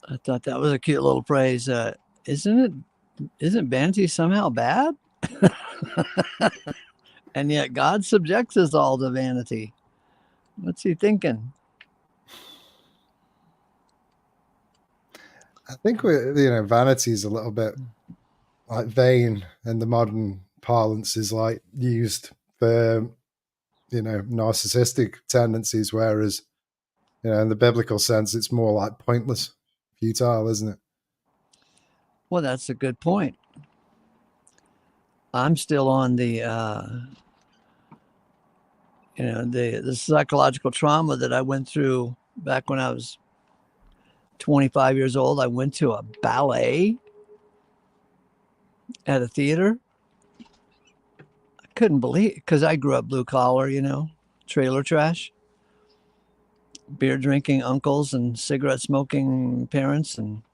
I thought that was a cute little phrase. Isn't vanity somehow bad? And yet God subjects us all to vanity. What's he thinking? I think vanity is a little bit like vain in the modern parlance, is like used for narcissistic tendencies, whereas in the biblical sense it's more like pointless, futile, isn't it? Well, that's a good point. I'm still on the the psychological trauma that I went through back when I was 25 years old. I went to a ballet at a theater. I couldn't believe it, because I grew up blue collar, trailer trash, beer drinking uncles and cigarette smoking parents. And,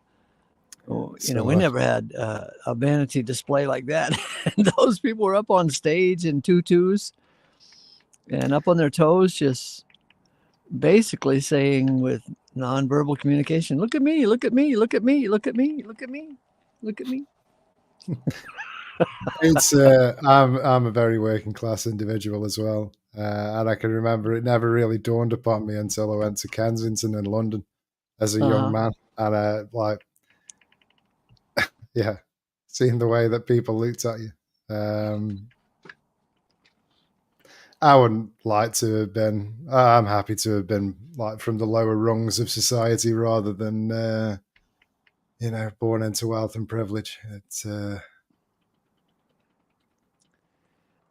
we never had a vanity display like that. And those people were up on stage in tutus and up on their toes, just basically saying with nonverbal communication, look at me, look at me, look at me, look at me, look at me, look at me. It's I'm a very working class individual as well, and I can remember it never really dawned upon me until I went to Kensington in London as a young man, and seeing the way that people looked at you. I wouldn't like to have been. I'm happy to have been like from the lower rungs of society rather than born into wealth and privilege. It's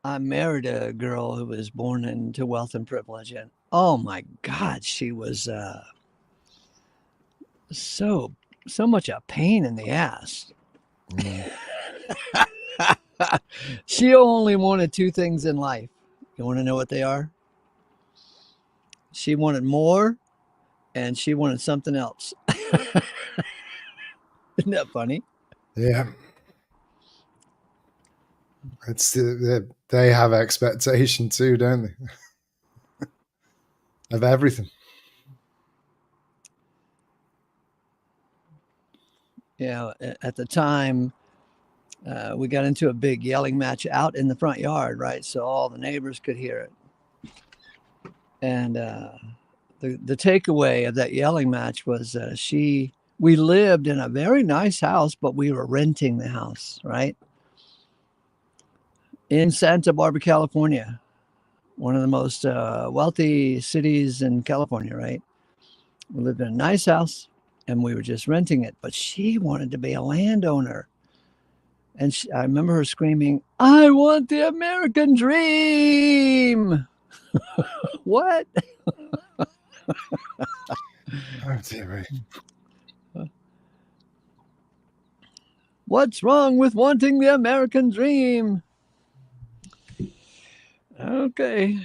I married a girl who was born into wealth and privilege, and oh my God, she was so much a pain in the ass. She only wanted two things in life. You want to know what they are? She wanted more, and she wanted something else. Isn't that funny? Yeah. It's they have expectation too, don't they? Of everything. Yeah. At the time, we got into a big yelling match out in the front yard, right? So all the neighbors could hear it. And the takeaway of that yelling match was we lived in a very nice house, but we were renting the house, right? In Santa Barbara, California, one of the most wealthy cities in California, right? We lived in a nice house, and we were just renting it. But she wanted to be a landowner. And I remember her screaming, "I want the American dream." What? Oh, dear me. What's wrong with wanting the American dream? Okay.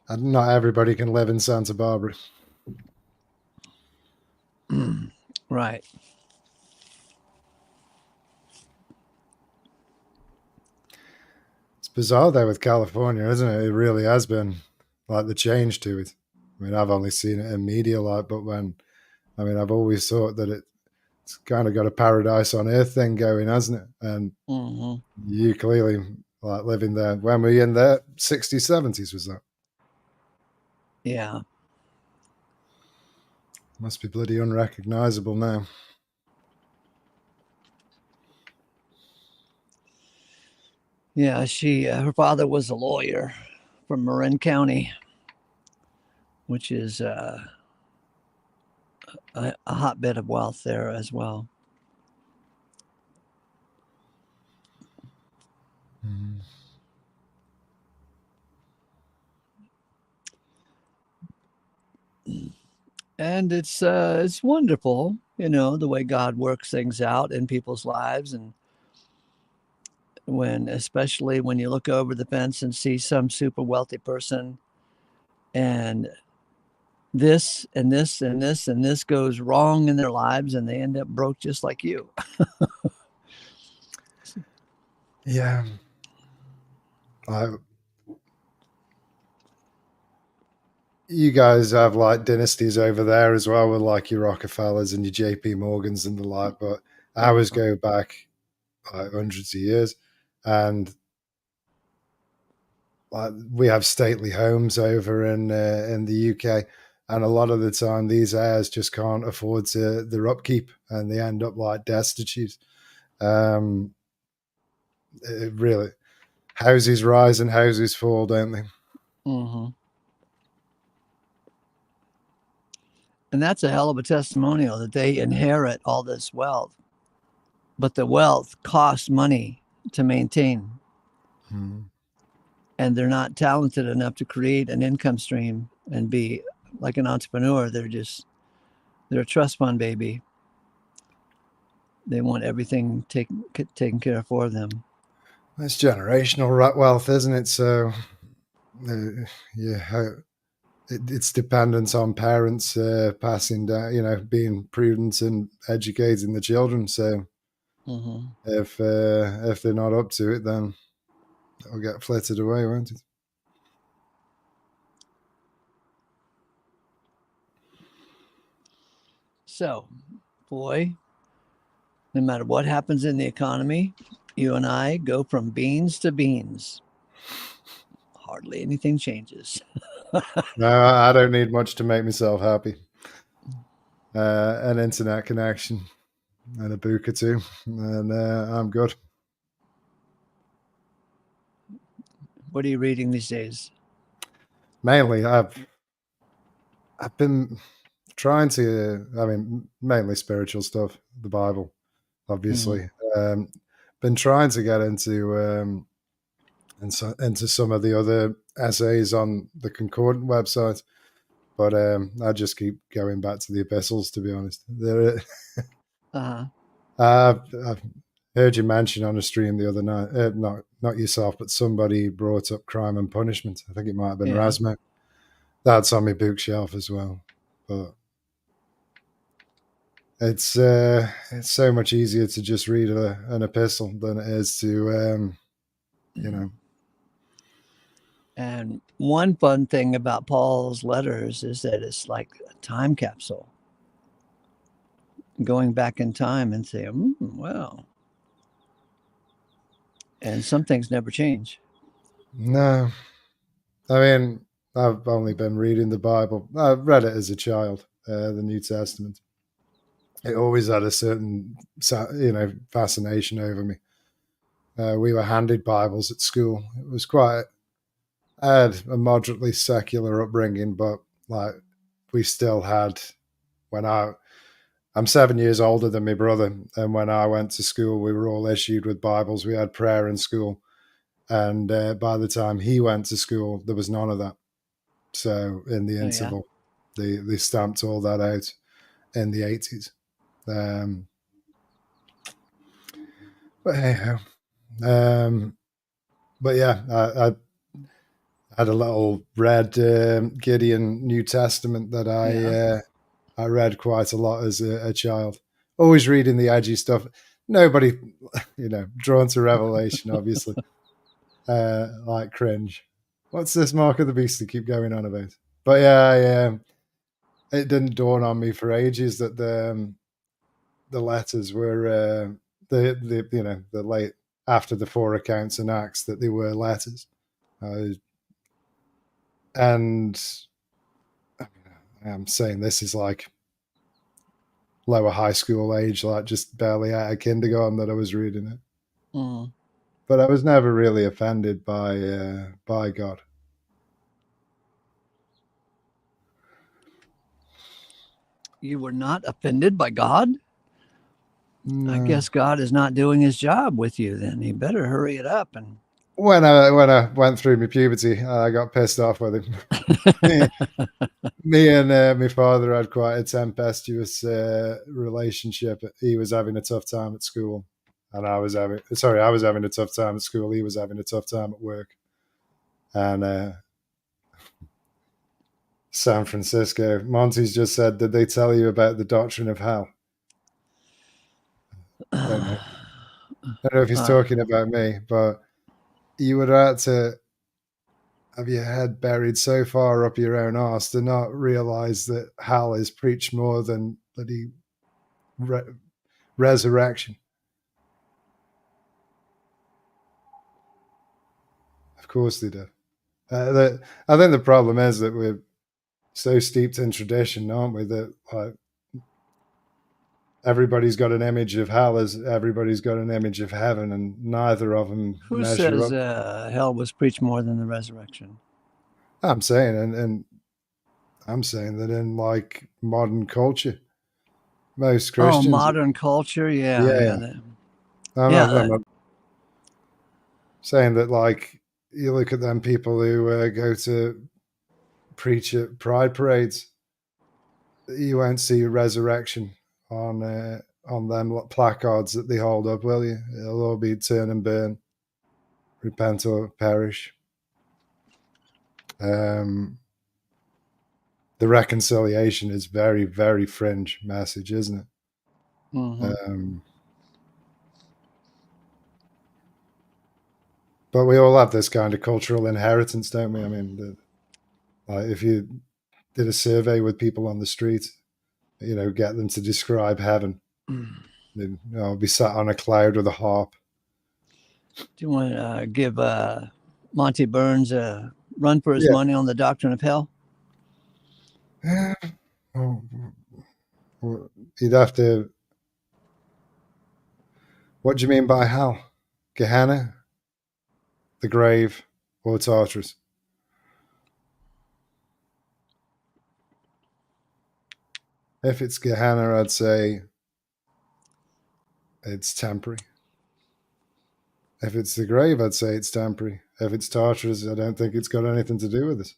And not everybody can live in Santa Barbara. Right. It's bizarre though with California, isn't it? It really has been like the change to it. I mean, I've only seen it in media, like, but I've always thought that it's kind of got a paradise on earth thing going, hasn't it? And you clearly like living there. When were you in there? 60s, 70s, was that? Yeah. Must be bloody unrecognizable now. Yeah, her father was a lawyer from Marin County, which is a hotbed of wealth there as well. Mm. And it's wonderful, the way God works things out in people's lives, and especially when you look over the fence and see some super wealthy person, and this and this and this and this goes wrong in their lives, and they end up broke just like you. Yeah. You guys have like dynasties over there as well with like your Rockefellers and your JP Morgans and the like, but ours go back like hundreds of years, and like we have stately homes over in the UK, and a lot of the time these heirs just can't afford their upkeep, and they end up like destitute. It really, houses rise and houses fall, don't they? Mm-hmm. And that's a hell of a testimonial that they inherit all this wealth, but the wealth costs money to maintain. Hmm. And they're not talented enough to create an income stream and be like an entrepreneur. They're a trust fund baby. They want everything taken care of for them. It's generational wealth, isn't it? So, yeah, it's dependent on parents passing down, being prudent and educating the children. So, if they're not up to it, then it'll get flitted away, won't it? So, boy, no matter what happens in the economy, you and I go from beans to beans. Hardly anything changes. No, I don't need much to make myself happy. An internet connection and a book or two, and I'm good. What are you reading these days? Mainly, I've been trying to. I mean, mainly spiritual stuff, the Bible, obviously. Been trying to get into into some of the other essays on the Concordant website, but I just keep going back to the epistles. To be honest, I've heard you mention on a stream the other night, not yourself, but somebody brought up Crime and Punishment. I think it might have been Rasmo. That's on my bookshelf as well, but it's so much easier to just read an epistle than it is to And one fun thing about Paul's letters is that it's like a time capsule, going back in time and saying, well, and some things never change. No, I mean, I've only been reading the Bible. I've read it as a child, the New Testament. It always had a certain, fascination over me. We were handed Bibles at school. It was I had a moderately secular upbringing, but like we still had I'm 7 years older than my brother, and when I went to school, we were all issued with Bibles. We had prayer in school, and by the time he went to school, there was none of that. So in the interval, they stamped all that out in the 80s. But hey, but yeah, I had a little red Gideon New Testament that I read quite a lot as a child. Always reading the edgy stuff. Nobody, drawn to Revelation, obviously. Like cringe. What's this Mark of the Beast they keep going on about? But yeah, it didn't dawn on me for ages that the letters were the late after the 4 accounts and Acts that they were letters. And I'm saying this is like lower high school age, like just barely out of kindergarten that I was reading it. Mm. But I was never really offended by God. You were not offended by God? No. I guess God is not doing his job with you then. He better hurry it up. And when I went through my puberty, I got pissed off with him. me and my father had quite a tempestuous relationship. He was having a tough time at school, and I was having a tough time at school. He was having a tough time at work. And San Francisco, Monty's just said, did they tell you about the doctrine of hell? I don't know if he's talking about me, but you would have to have your head buried so far up your own arse to not realize that hell is preached more than bloody resurrection. Of course they do. I think the problem is that we're so steeped in tradition, aren't we? That everybody's got an image of hell as everybody's got an image of heaven, and neither of them who measure says up. hell was preached more than the resurrection? I'm saying, and I'm saying that in like modern culture, most Christians. Oh, modern culture, Yeah. I'm not saying that, like, you look at them people who go to preach at pride parades, you won't see resurrection on them placards that they hold up, will you? It'll all be turn and burn, repent or perish. The reconciliation is very, very fringe message, isn't it? Mm-hmm. But we all have this kind of cultural inheritance, don't we? I mean, if you did a survey with people on the street, get them to describe heaven, then I'll be sat on a cloud with a harp. Do you want to give Monty Burns a run for his money on the doctrine of hell? You'd have to. What do you mean by hell? Gehenna, the grave, or Tartarus? If it's Gehenna, I'd say it's temporary. If it's the grave, I'd say it's temporary. If it's Tartarus, I don't think it's got anything to do with it.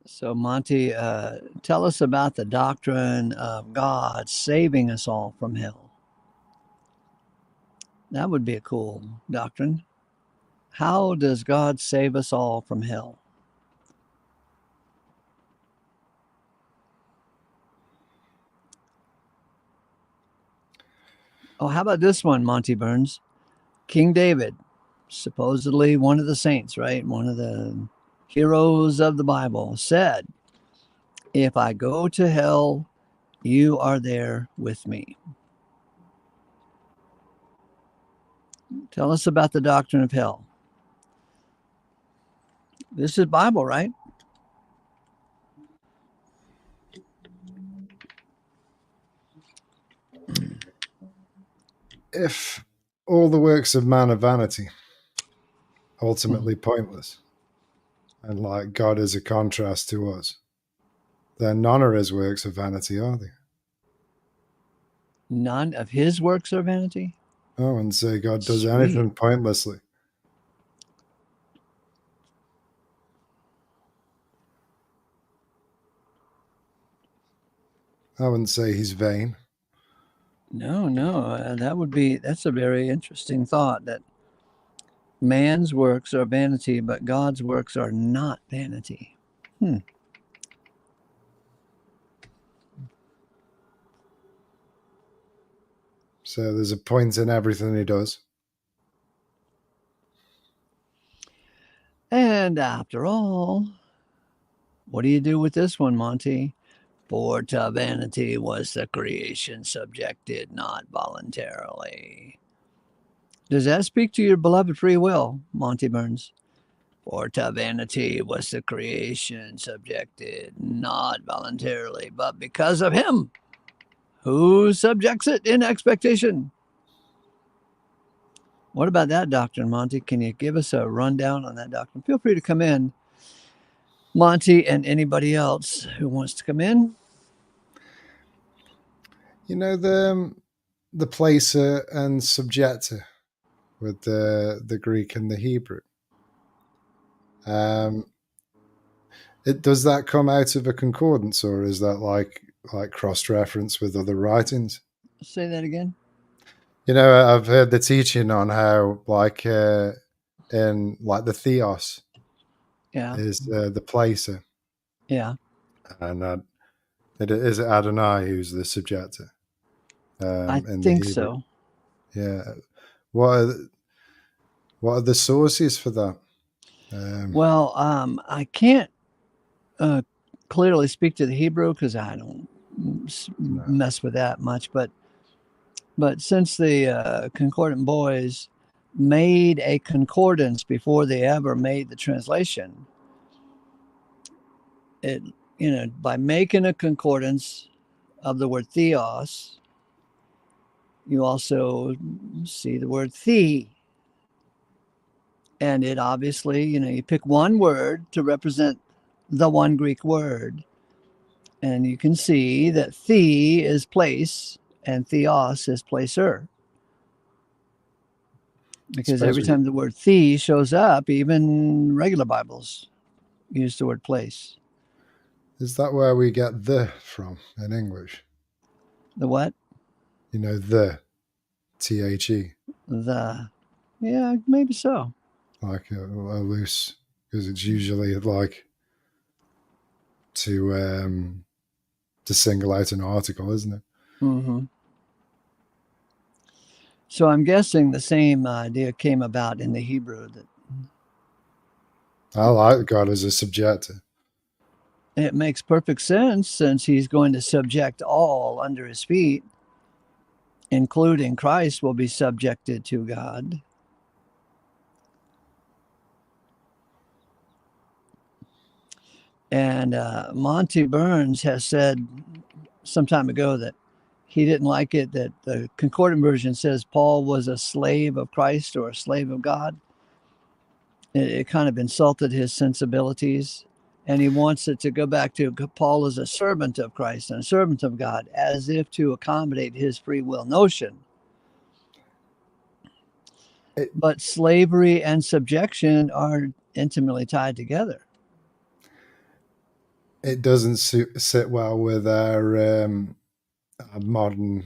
So, Monty, tell us about the doctrine of God saving us all from hell. That would be a cool doctrine. How does God save us all from hell? Oh, how about this one, Monty Burns? King David, supposedly one of the saints, right? One of the heroes of the Bible, said, if I go to hell, you are there with me. Tell us about the doctrine of hell. This is Bible, right? if all the works of man are vanity, ultimately pointless, and like God is a contrast to us, then none of his works are vanity, are they? None of his works are vanity? Oh, and say God does Sweet. anything pointlessly. I wouldn't say he's vain. No, that's a very interesting thought, that man's works are vanity, but God's works are not vanity. So there's a point in everything he does. And after all, what do you do with this one, Monty? For to vanity was the creation subjected, not voluntarily. Does that speak to your beloved free will, Monty Burns? For to vanity was the creation subjected, not voluntarily, but because of him who subjects it in expectation. What about that doctrine, Monty? Can you give us a rundown on that doctrine? Feel free to come in, Monty, and anybody else who wants to come in. You know, the placer and subjector with the Greek and the Hebrew. Does that come out of a concordance, or is that like cross-reference with other writings? Say that again. You know, I've heard the teaching on how like in like the theos Yeah. is the placer, Yeah. and it is Adonai who's the subjector. I In think the Hebrew. so. Yeah. What are the sources for that? Well, I can't clearly speak to the Hebrew because I don't mess with that much. But since the Concordant Boys made a concordance before they ever made the translation, it by making a concordance of the word theos, you also see the word the. And it obviously, you pick one word to represent the one Greek word. And you can see that the is place and theos is placer. Because every time the word the shows up, even regular Bibles use the word place. Is that where we get the from in English? The what? You know, the THE. The. Yeah, maybe so. Like a loose, because it's usually like to single out an article, isn't it? Mm-hmm. So I'm guessing the same idea came about in the Hebrew. That I like God as a subjector. it makes perfect sense, since he's going to subject all under his feet, including Christ will be subjected to God. And Monty Burns has said some time ago that he didn't like it that the Concordant version says Paul was a slave of Christ or a slave of God. It kind of insulted his sensibilities. And he wants it to go back to Paul as a servant of Christ and a servant of God, as if to accommodate his free will notion. But slavery and subjection are intimately tied together. It doesn't sit well with our modern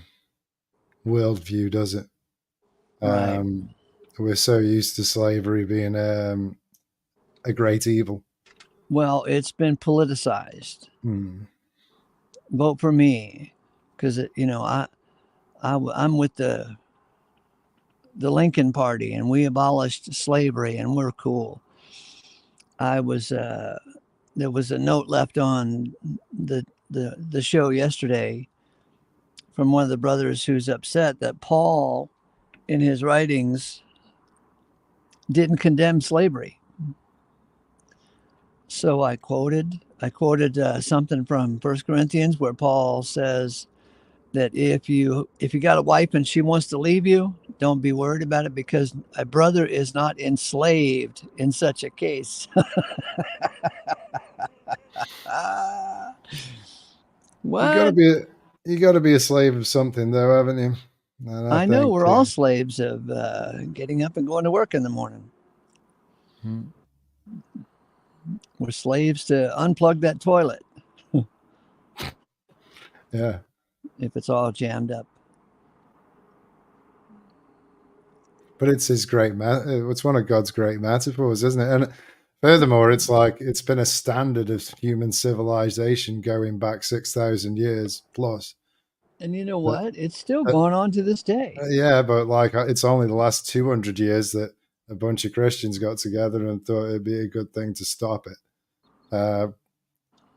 worldview, does it? Right. We're so used to slavery being a great evil. Well, it's been politicized. Vote for me, because I'm with the Lincoln Party, and we abolished slavery, and we're cool. There was a note left on the show yesterday from one of the brothers who's upset that Paul, in his writings, didn't condemn slavery. So I quoted something from 1 Corinthians where Paul says, that if you got a wife and she wants to leave you, don't be worried about it because a brother is not enslaved in such a case. Ah, You got to what? be you got to be a slave of something, though, haven't you? And I I know think we're all slaves of getting up and going to work in the morning. hmm, We're slaves to unplug that toilet yeah, if it's all jammed up. but it's his it's one of God's great metaphors, isn't it? And furthermore, it's like it's been a standard of human civilization going back 6,000 years plus. And you know That, what? It's still that, going on to this day. yeah, but like it's only the last 200 years that a bunch of Christians got together and thought it'd be a good thing to stop it. Uh,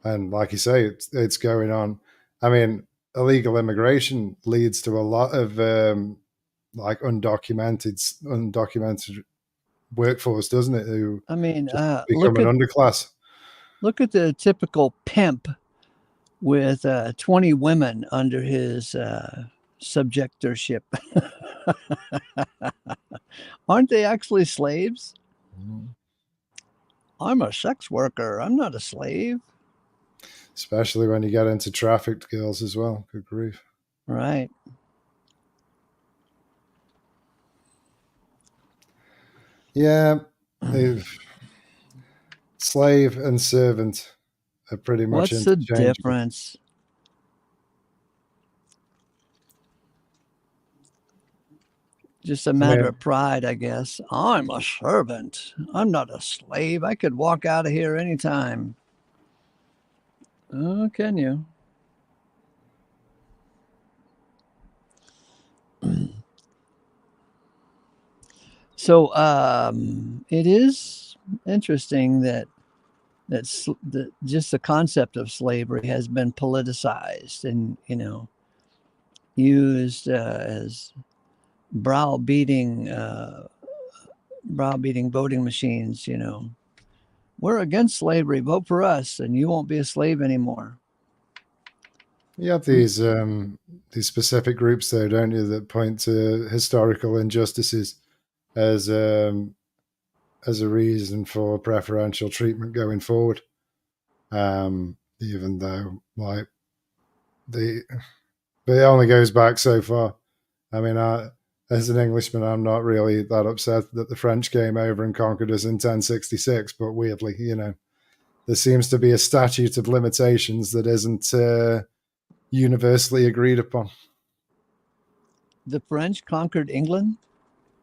and like you say, it's going on. I mean, illegal immigration leads to a lot of like undocumented workforce, doesn't it? Who I mean, just become an underclass. look at the typical pimp with 20 women under his subjectorship. Aren't they actually slaves? I'm a sex worker. I'm not a slave. Especially when you get into trafficked girls as well. Good grief. Right. Yeah, slave and servant are pretty much What's the interchangeable. difference? Just a I matter mean, of pride, I guess. I'm a servant. I'm not a slave. I could walk out of here anytime. Oh, can you? So it is interesting that that just the concept of slavery has been politicized and used as browbeating browbeating voting machines. We're against slavery. Vote for us, and you won't be a slave anymore. you have these specific groups, though, don't you, that point to historical injustices as as a reason for preferential treatment going forward. Even though like the but it only goes back so far. I mean, as an Englishman, I'm not really that upset that the French came over and conquered us in 1066. But weirdly, there seems to be a statute of limitations that isn't universally agreed upon. The French conquered England.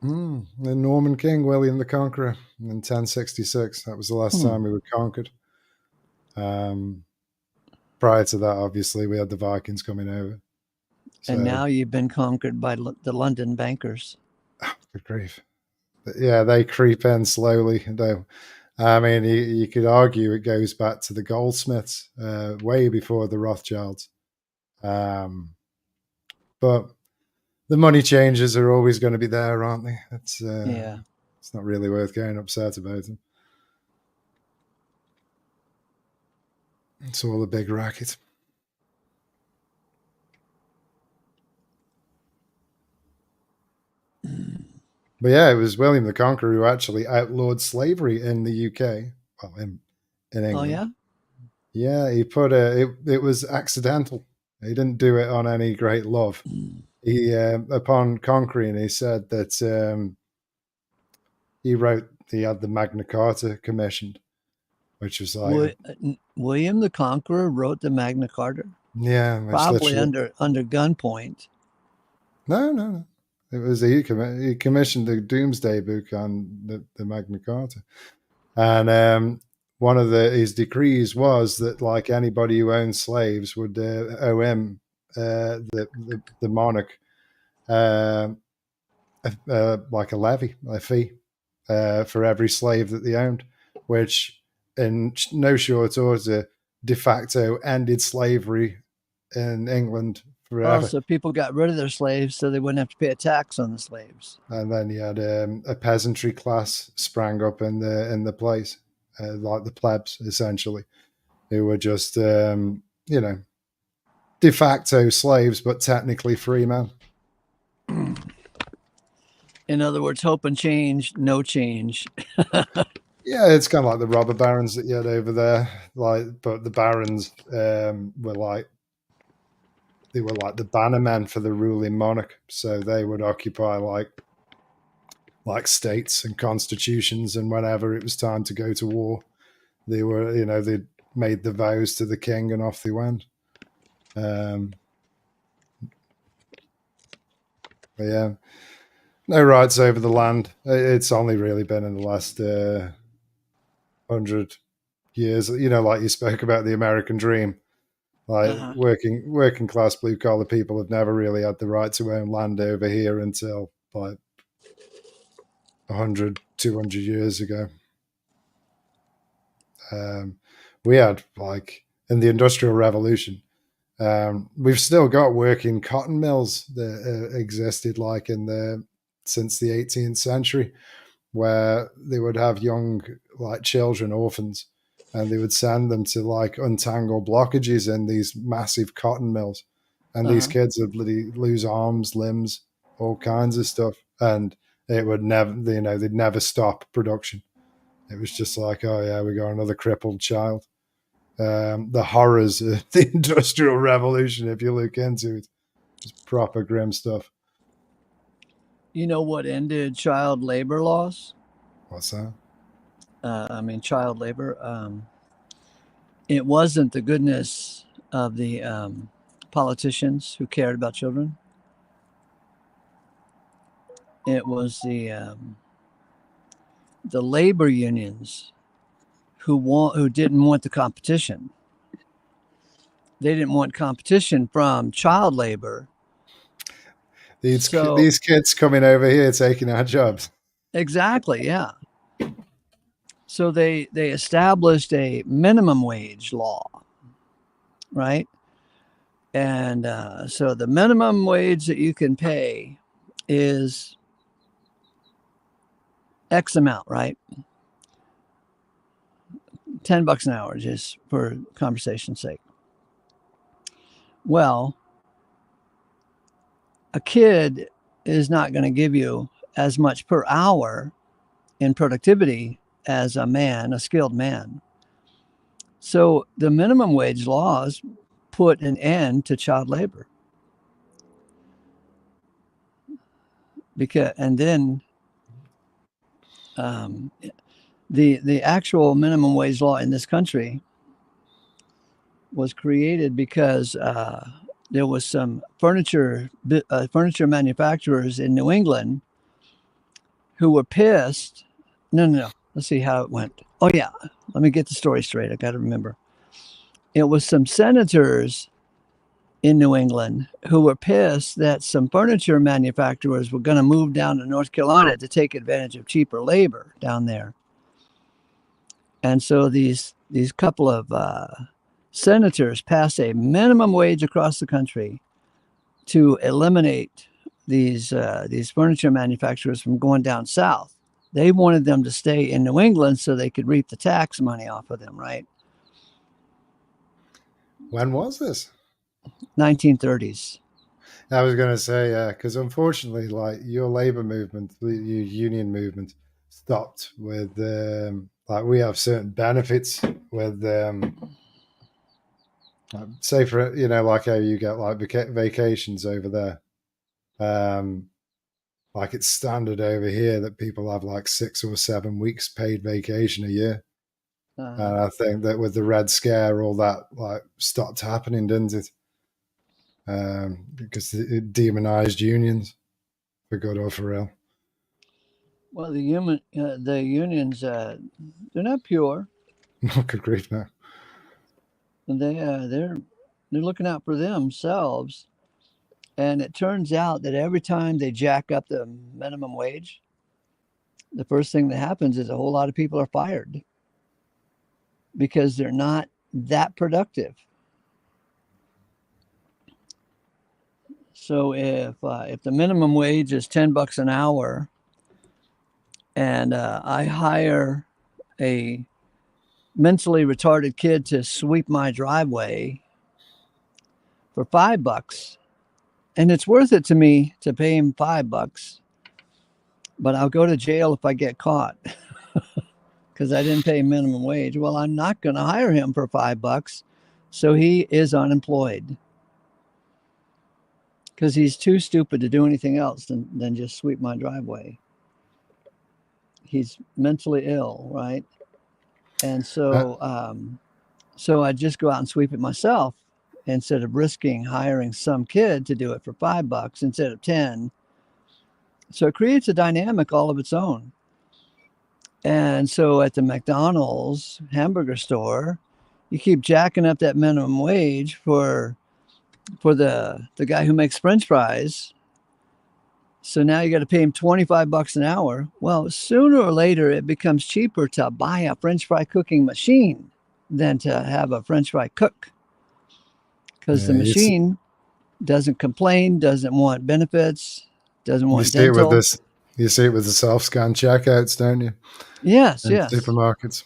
The Norman King William the Conqueror in 1066. That was the last time we were conquered. Prior to that, obviously, we had the Vikings coming over. So, and now you've been conquered by the London bankers. Oh, good grief. Yeah, they creep in slowly. I mean, you could argue it goes back to the goldsmiths way before the Rothschilds. But the money changers are always going to be there, aren't they? It's not really worth getting upset about them. It's all a big racket. But yeah, it was William the Conqueror who actually outlawed slavery in the UK. Well, in England. Oh yeah? Yeah, he put it was accidental. He didn't do it on any great love. He upon conquering, he said that he had the Magna Carta commissioned, which was like William the Conqueror wrote the Magna Carta. Yeah, probably under gunpoint. No. It was he commissioned the Doomsday Book on the Magna Carta, and one of his decrees was that like anybody who owned slaves would owe him the monarch like a levy, a fee for every slave that they owned, which in no short order de facto ended slavery in England forever. Oh, so people got rid of their slaves so they wouldn't have to pay a tax on the slaves. And then you had a peasantry class sprang up in the place, like the plebs, essentially, who were just de facto slaves, but technically free men. In other words, hope and change, no change. Yeah, it's kind of like the robber barons that you had over there. Like, but the barons were like they were like the bannermen for the ruling monarch, so they would occupy like states and constitutions, and whenever it was time to go to war, they were they made the vows to the king and off they went. But yeah, no rights over the land. It's only really been in the last 100 years. Like you spoke about the American dream. Like working class blue collar people have never really had the right to own land over here until like 100, 200 years ago. We had like in the Industrial Revolution. We've still got working cotton mills that existed like since the 18th century, where they would have young like children, orphans, and they would send them to like untangle blockages in these massive cotton mills, and these kids would lose arms, limbs, all kinds of stuff, and it would never, they'd never stop production. It was just like, oh yeah, we got another crippled child. The horrors of the Industrial Revolution, if you look into it, it's proper grim stuff. You know what ended child labor laws? What's that? Child labor. It wasn't the goodness of the politicians who cared about children. It was the labor unions who didn't want the competition. They didn't want competition from child labor. These kids coming over here taking our jobs. Exactly, yeah. So they established a minimum wage law, right? And so the minimum wage that you can pay is X amount, right? $10 an hour, just for conversation's sake. Well, a kid is not going to give you as much per hour in productivity as a skilled man. So the minimum wage laws put an end to child labor. And then the actual minimum wage law in this country was created because there was some furniture manufacturers in New England who were pissed. No. Let's see how it went. Oh yeah, let me get the story straight. I got to remember. It was some senators in New England who were pissed that some furniture manufacturers were going to move down to North Carolina to take advantage of cheaper labor down there. And so these couple of senators passed a minimum wage across the country to eliminate these furniture manufacturers from going down south. They wanted them to stay in New England so they could reap the tax money off of them, right? When was this? 1930s. I was going to say, yeah, because unfortunately, like your labor movement, your union movement stopped with, like we have certain benefits with, say for, like how you get like vacations over there. Like it's standard over here that people have like 6 or 7 weeks paid vacation a year. And I think that with the Red Scare, all that like stopped happening, didn't it? Because it demonized unions for good or for ill. Well, the unions, they're not pure. Good grief, no. They're looking out for themselves. And it turns out that every time they jack up the minimum wage, the first thing that happens is a whole lot of people are fired because they're not that productive. So if the minimum wage is $10 an hour, and I hire a mentally retarded kid to sweep my driveway for $5, and it's worth it to me to pay him $5, but I'll go to jail if I get caught because I didn't pay minimum wage. Well, I'm not going to hire him for $5, so he is unemployed because he's too stupid to do anything else than just sweep my driveway. He's mentally ill, right? And so I just go out and sweep it myself instead of risking hiring some kid to do it for $5 instead of 10. So it creates a dynamic all of its own. And so at the McDonald's hamburger store, you keep jacking up that minimum wage for the guy who makes French fries. So now you got to pay him $25 an hour. Well, sooner or later, it becomes cheaper to buy a French fry cooking machine than to have a French fry cook, because the machine doesn't complain, doesn't want benefits, doesn't want dental. You see it with the self-scan checkouts, don't you? Yes, in yes. Supermarkets.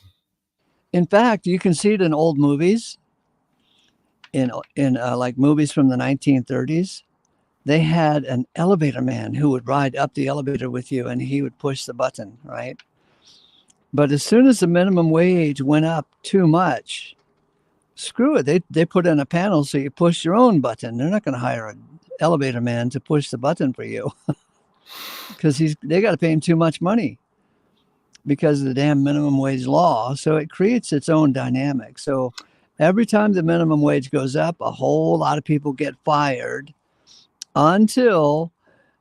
In fact, you can see it in old movies, in like movies from the 1930s. They had an elevator man who would ride up the elevator with you, and he would push the button, right? But as soon as the minimum wage went up too much, screw it. They put in a panel so you push your own button. They're not going to hire an elevator man to push the button for you because they got to pay him too much money because of the damn minimum wage law. So it creates its own dynamic. So every time the minimum wage goes up, a whole lot of people get fired until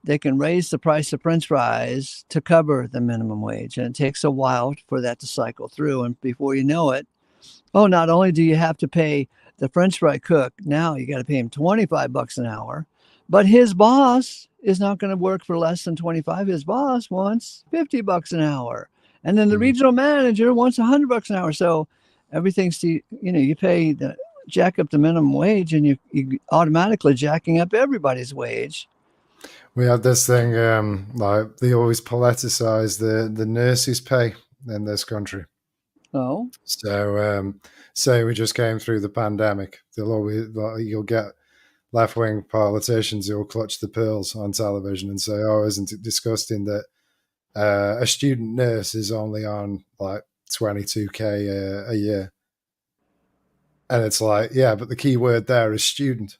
they can raise the price of French fries to cover the minimum wage. And it takes a while for that to cycle through. And before you know it, not only do you have to pay the French fry cook, now you got to pay him $25 an hour, but his boss is not going to work for less than 25. His boss wants $50 an hour. And then the regional manager wants $100 an hour. So everything's, you pay jack up the minimum wage, and you automatically jacking up everybody's wage. We have this thing, like they always politicize the nurses' pay in this country. Oh. So say we just came through the pandemic, you'll get left-wing politicians who will clutch the pearls on television and say, "Oh, isn't it disgusting that a student nurse is only on like $22K a year?" And it's like, yeah, but the key word there is student.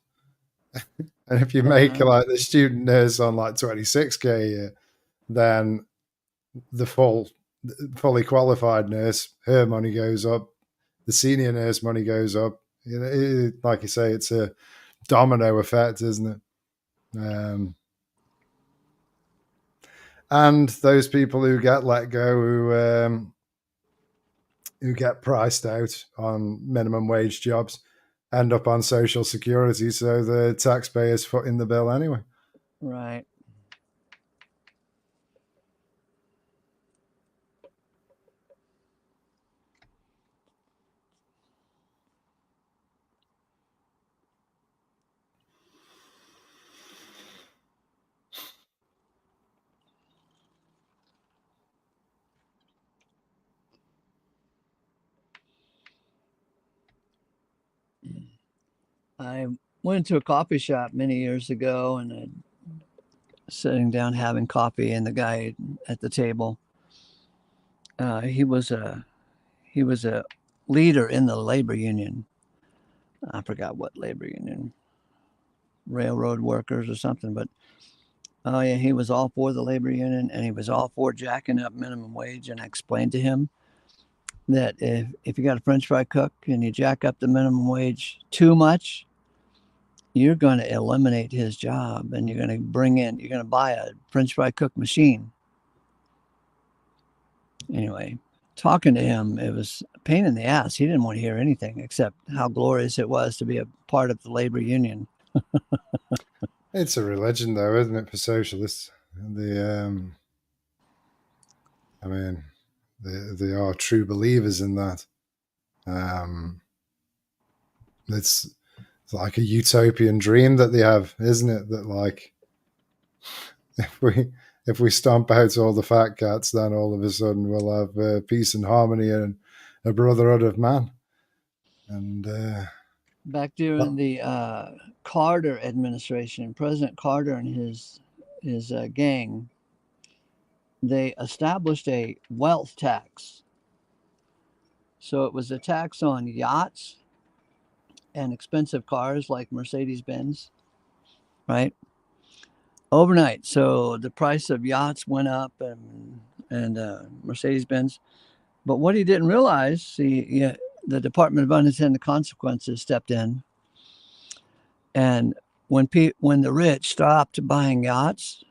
And if you make like the student nurse on like $26K a year, then the fully qualified nurse, her money goes up, the senior nurse money goes up. Like you say, it's a domino effect, isn't it? And those people who get let go, who get priced out on minimum wage jobs, end up on Social Security, so the taxpayers footing the bill anyway. Right. I went to a coffee shop many years ago, and sitting down having coffee, and the guy at the table, he was a leader in the labor union. I forgot what labor union, railroad workers or something, but oh yeah, he was all for the labor union, and he was all for jacking up minimum wage. And I explained to him that if you got a French fry cook and you jack up the minimum wage too much, you're going to eliminate his job, and you're going to buy a French fry cook machine. Anyway, talking to him, it was a pain in the ass. He didn't want to hear anything except how glorious it was to be a part of the labor union. It's a religion, though, isn't it, for socialists? They are true believers in that. It's like a utopian dream that they have, isn't it? That like, if we stomp out all the fat cats, then all of a sudden we'll have peace and harmony and a brotherhood of man. And back during the Carter administration, President Carter and his gang, they established a wealth tax. So it was a tax on yachts and expensive cars like Mercedes Benz, right? Overnight. So the price of yachts went up and Mercedes Benz. But what he didn't realize, the Department of Unintended Consequences stepped in, and when the rich stopped buying yachts,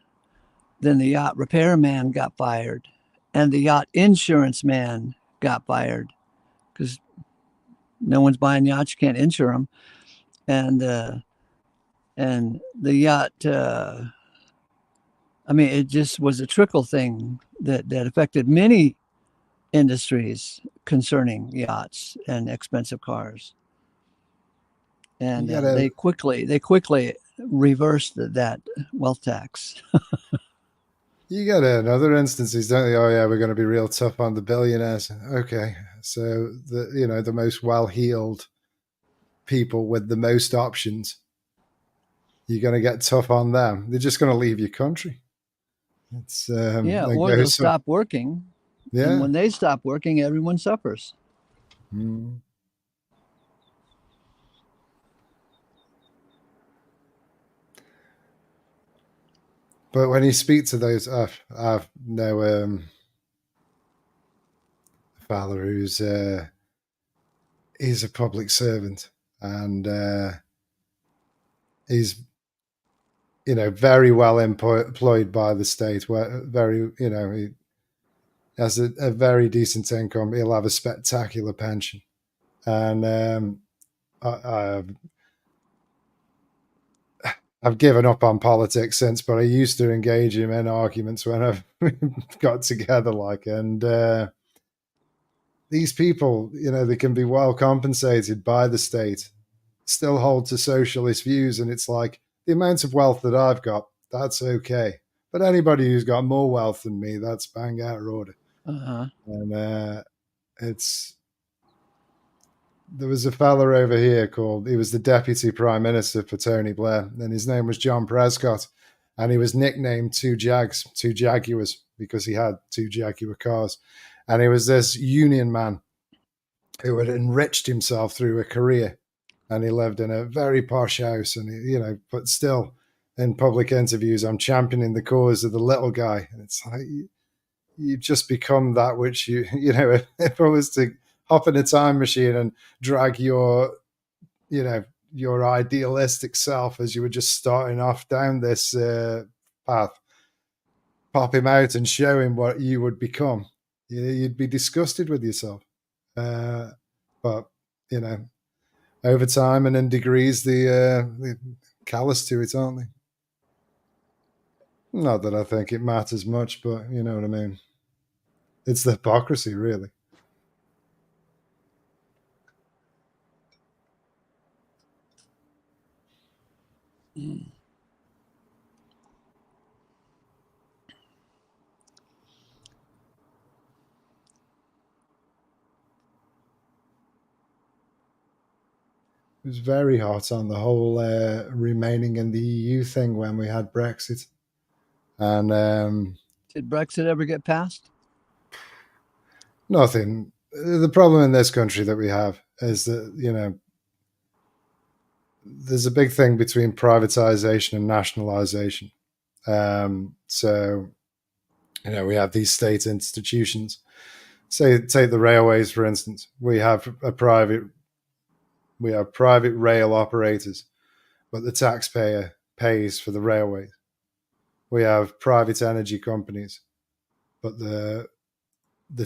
then the yacht repairman got fired, and the yacht insurance man got fired because no one's buying yachts, you can't insure them, and the yacht. I mean, it just was a trickle thing that affected many industries concerning yachts and expensive cars. And they quickly reversed that wealth tax. You get another instances, don't you? Oh yeah, we're going to be real tough on the billionaires. Okay, so the most well-heeled people with the most options, you're going to get tough on them. They're just going to leave your country. It's or they'll stop working. Yeah, and when they stop working, everyone suffers. Mm. But when you speak to those, I've know a father who's he's a public servant, and he's very well employed by the state. Where he has a very decent income. He'll have a spectacular pension, and I've given up on politics since, but I used to engage him in arguments when I've got together, and these people, they can be well compensated by the state, still hold to socialist views, and it's like, the amount of wealth that I've got, that's okay. But anybody who's got more wealth than me, that's bang out of order. Uh-huh. And there was a fella over here he was the deputy prime minister for Tony Blair, and his name was John Prescott, and he was nicknamed Two Jaguars, because he had two Jaguar cars. And he was this union man who had enriched himself through a career, and he lived in a very posh house, and but still, in public interviews, I'm championing the cause of the little guy, and it's like, you've just become that which if I was to hop in a time machine and drag your idealistic self as you were just starting off down this path, pop him out and show him what you would become, you'd be disgusted with yourself. But over time and in degrees, the callous to it, aren't they? Not that I think it matters much, but you know what I mean. It's the hypocrisy, really. Mm. It was very hot on the whole remaining in the EU thing when we had Brexit. And did Brexit ever get passed? Nothing. The problem in this country that we have is that, there's a big thing between privatization and nationalization. So, we have these state institutions. Take the railways, for instance. We have private rail operators, but the taxpayer pays for the railways. We have private energy companies, but the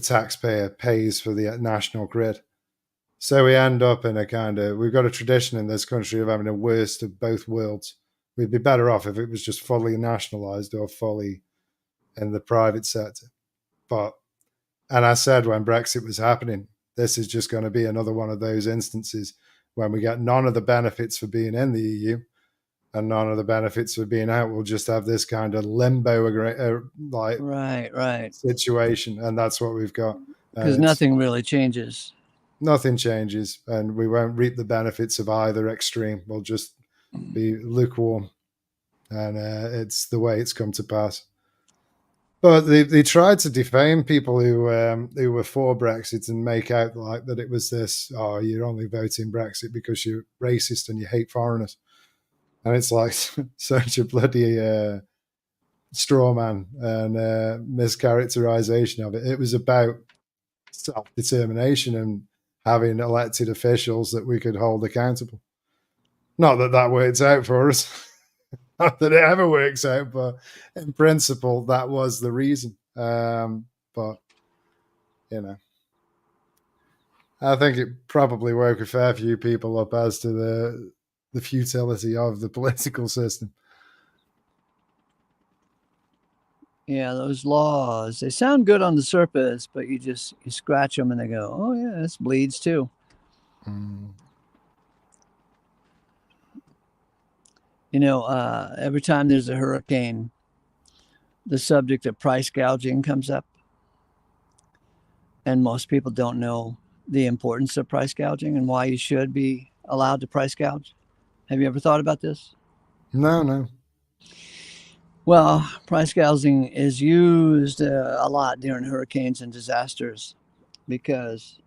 taxpayer pays for the national grid. So we end up in we've got a tradition in this country of having a worst of both worlds. We'd be better off if it was just fully nationalized or fully in the private sector. And I said when Brexit was happening, this is just going to be another one of those instances when we get none of the benefits for being in the EU and none of the benefits for being out. We'll just have this kind of limbo right situation, and that's what we've got. Because nothing really changes. nothing changes, and we won't reap the benefits of either extreme. We'll just be lukewarm, and it's the way it's come to pass. But they tried to defame people who were for Brexit and make out like that it was this, oh, you're only voting Brexit because you're racist and you hate foreigners. And it's like such a bloody straw man and mischaracterization of it. It was about self-determination and having elected officials that we could hold accountable. Not that that works out for us. Not that it ever works out, but in principle, that was the reason. But, you know, I think it probably woke a fair few people up as to the futility of the political system. Yeah, those laws, they sound good on the surface, but you scratch them and they go, oh yeah, this bleeds too. You know, every time there's a hurricane, the subject of price gouging comes up. And most people don't know the importance of price gouging and why you should be allowed to price gouge. Have you ever thought about this? No. Well, price gouging is used a lot during hurricanes and disasters because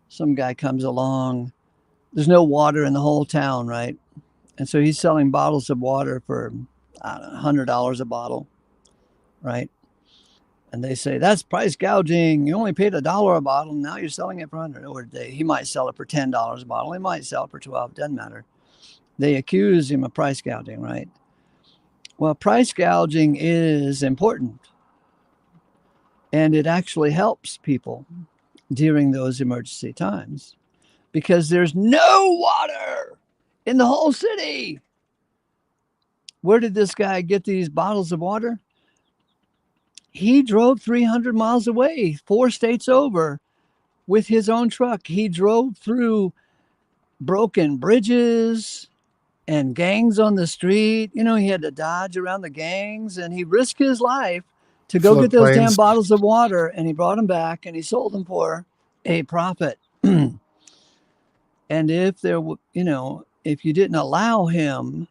some guy comes along, there's no water in the whole town, right? And so he's selling bottles of water for $100 a bottle, right? And they say that's price gouging. You only paid $1 a bottle. Now you're selling it for 100. Or he might sell it for $10 a bottle. He might sell it for 12. Doesn't matter. They accuse him of price gouging, right? Well, price gouging is important, and it actually helps people during those emergency times because there's no water in the whole city. Where did this guy get these bottles of water? He drove 300 miles away, 4 states over, with his own truck. He drove through broken bridges and gangs on the street. You know, he had to dodge around the gangs, and he risked his life to go get those damn bottles of water, and he brought them back and he sold them for a profit. And if there, you know, if you didn't allow him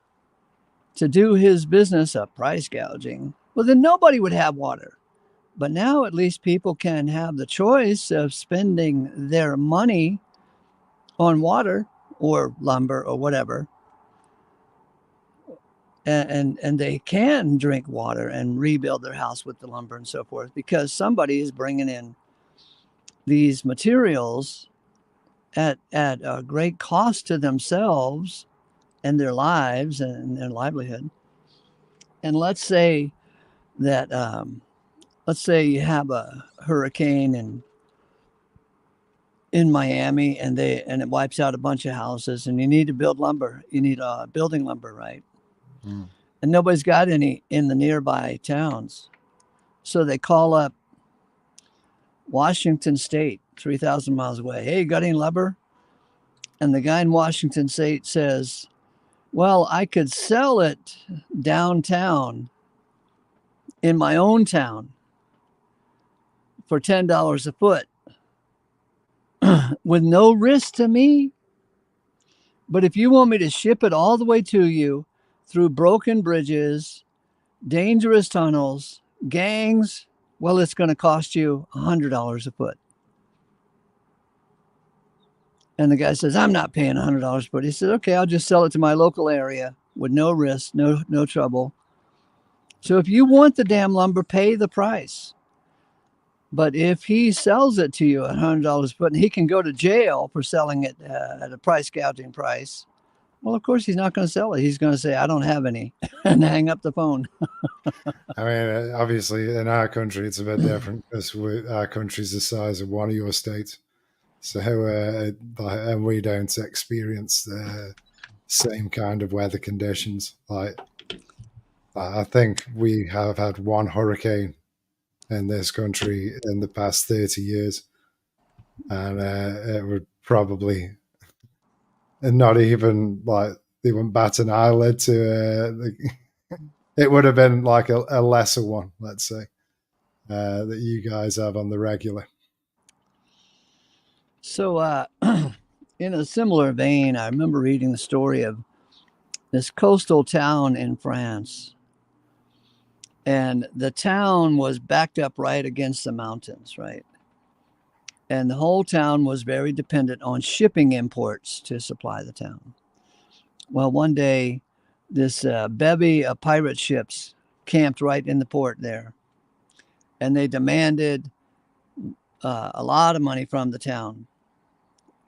to do his business of price gouging, well, then nobody would have water. But now at least people can have the choice of spending their money on water or lumber or whatever. And they can drink water and rebuild their house with the lumber and so forth because somebody is bringing in these materials at a great cost to themselves and their lives and their livelihood. And let's say that let's say you have a hurricane in Miami and it wipes out a bunch of houses and you need to build lumber. You need building lumber, right? Mm. And nobody's got any in the nearby towns. So they call up Washington State, 3,000 miles away. Hey, you got any lumber? And the guy in Washington State says, well, I could sell it downtown in my own town for $10 a foot with no risk to me. But if you want me to ship it all the way to you through broken bridges, dangerous tunnels, gangs, well, it's going to cost you $100 a foot. And the guy says, I'm not paying $100 a foot. He says, okay, I'll just sell it to my local area with no risk, no trouble. So if you want the damn lumber, pay the price. But if he sells it to you at $100 a foot and he can go to jail for selling it at a price gouging price, well, of course, he's not going to sell it. He's going to say, I don't have any, and hang up the phone. I mean, obviously, in our country, it's a bit different because our country's the size of one of your states. So, and we don't experience the same kind of weather conditions. Like, I think we have had one hurricane in this country in the past 30 years. And it would probably not even like they wouldn't bat an eyelid to it would have been like a lesser one, let's say, that you guys have on the regular. So, in a similar vein, I remember reading the story of this coastal town in France. And the town was backed up right against the mountains, right? And the whole town was very dependent on shipping imports to supply the town. Well, one day, this bevy of pirate ships camped right in the port there, and they demanded a lot of money from the town.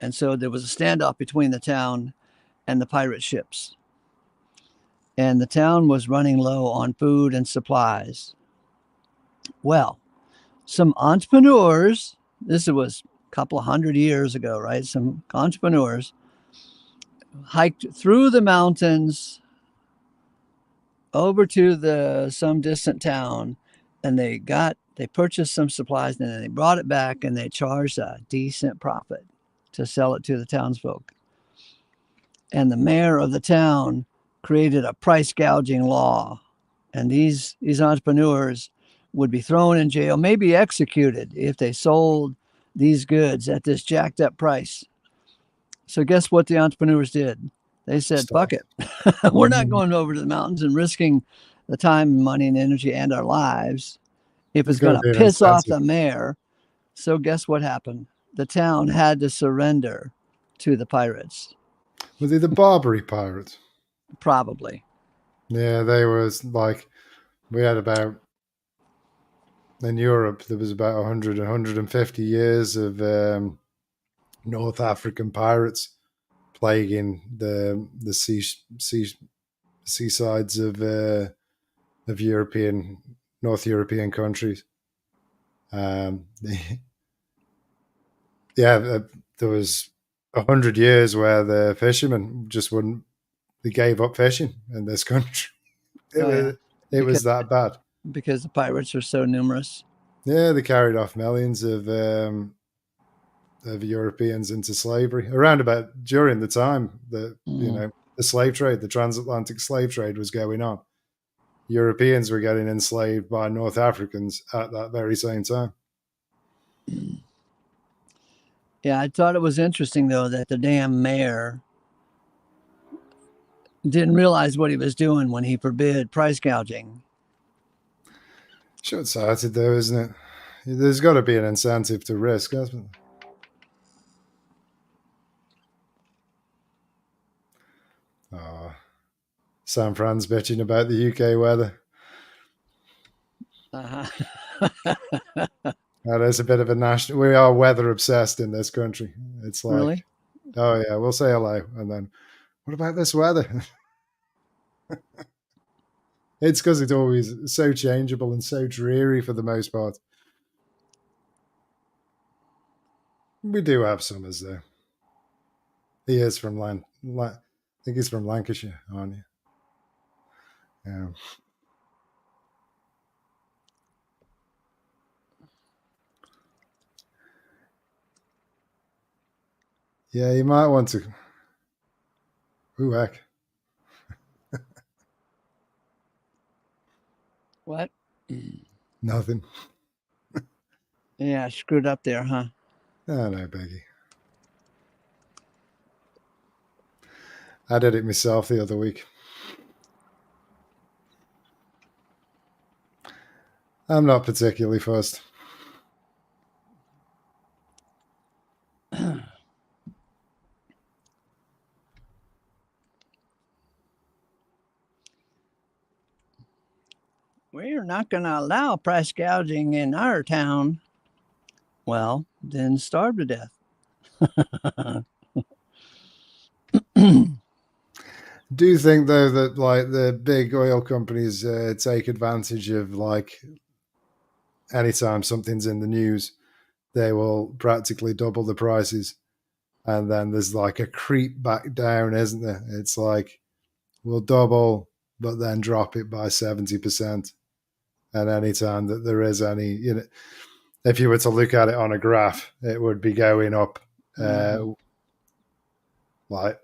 And so there was a standoff between the town and the pirate ships. And the town was running low on food and supplies. Well, some entrepreneurs, this was a couple of 100 years ago, right? Some entrepreneurs hiked through the mountains over to some distant town, and they purchased some supplies, and then they brought it back and they charged a decent profit to sell it to the townsfolk. And the mayor of the town created a price gouging law, and these entrepreneurs would be thrown in jail, maybe executed, if they sold these goods at this jacked up price. So guess what the entrepreneurs did? They said, Stop. fuck it. We're not going over to the mountains and risking the time, money, and energy and our lives if There's it's got going to to be an piss off incentive. the mayor. So guess what happened? The town had to surrender to the pirates. Were they the Barbary pirates? Probably. Yeah, they was like, we had about, in Europe, there was about 100, 150 years of North African pirates plaguing the seasides of North European countries. Yeah, there was 100 years where the fishermen just wouldn't. They gave up fishing in this country. Oh, yeah. It was that bad. Because the pirates are so numerous. Yeah, they carried off millions of Europeans into slavery around about during the time that the slave trade, the transatlantic slave trade, was going on. Europeans were getting enslaved by North Africans at that very same time. Yeah, I thought it was interesting, though, that the damn mayor didn't realize what he was doing when he forbid price gouging. Short-sighted, though, isn't it? There's got to be an incentive to risk, hasn't there? Oh, San Fran's bitching about the UK weather. That is a bit of a national. We are weather obsessed in this country. It's like, Really? oh yeah, we'll say hello, and then what about this weather? It's because it's always so changeable and so dreary for the most part. We do have summers though. He is from I think he's from Lancashire, aren't you? Yeah. Yeah, you might want to. Ooh, heck. What? Nothing. Yeah, I screwed up there, huh? Oh, no, Becky. I did it myself the other week. I'm not particularly fussed. We're not going to allow price gouging in our town. Well, then starve to death. Do you think though that like the big oil companies take advantage of like anytime something's in the news, they will practically double the prices, and then there's like a creep back down, isn't there? It's like we'll double, but then drop it by 70%. And any time that there is any, if you were to look at it on a graph, it would be going up like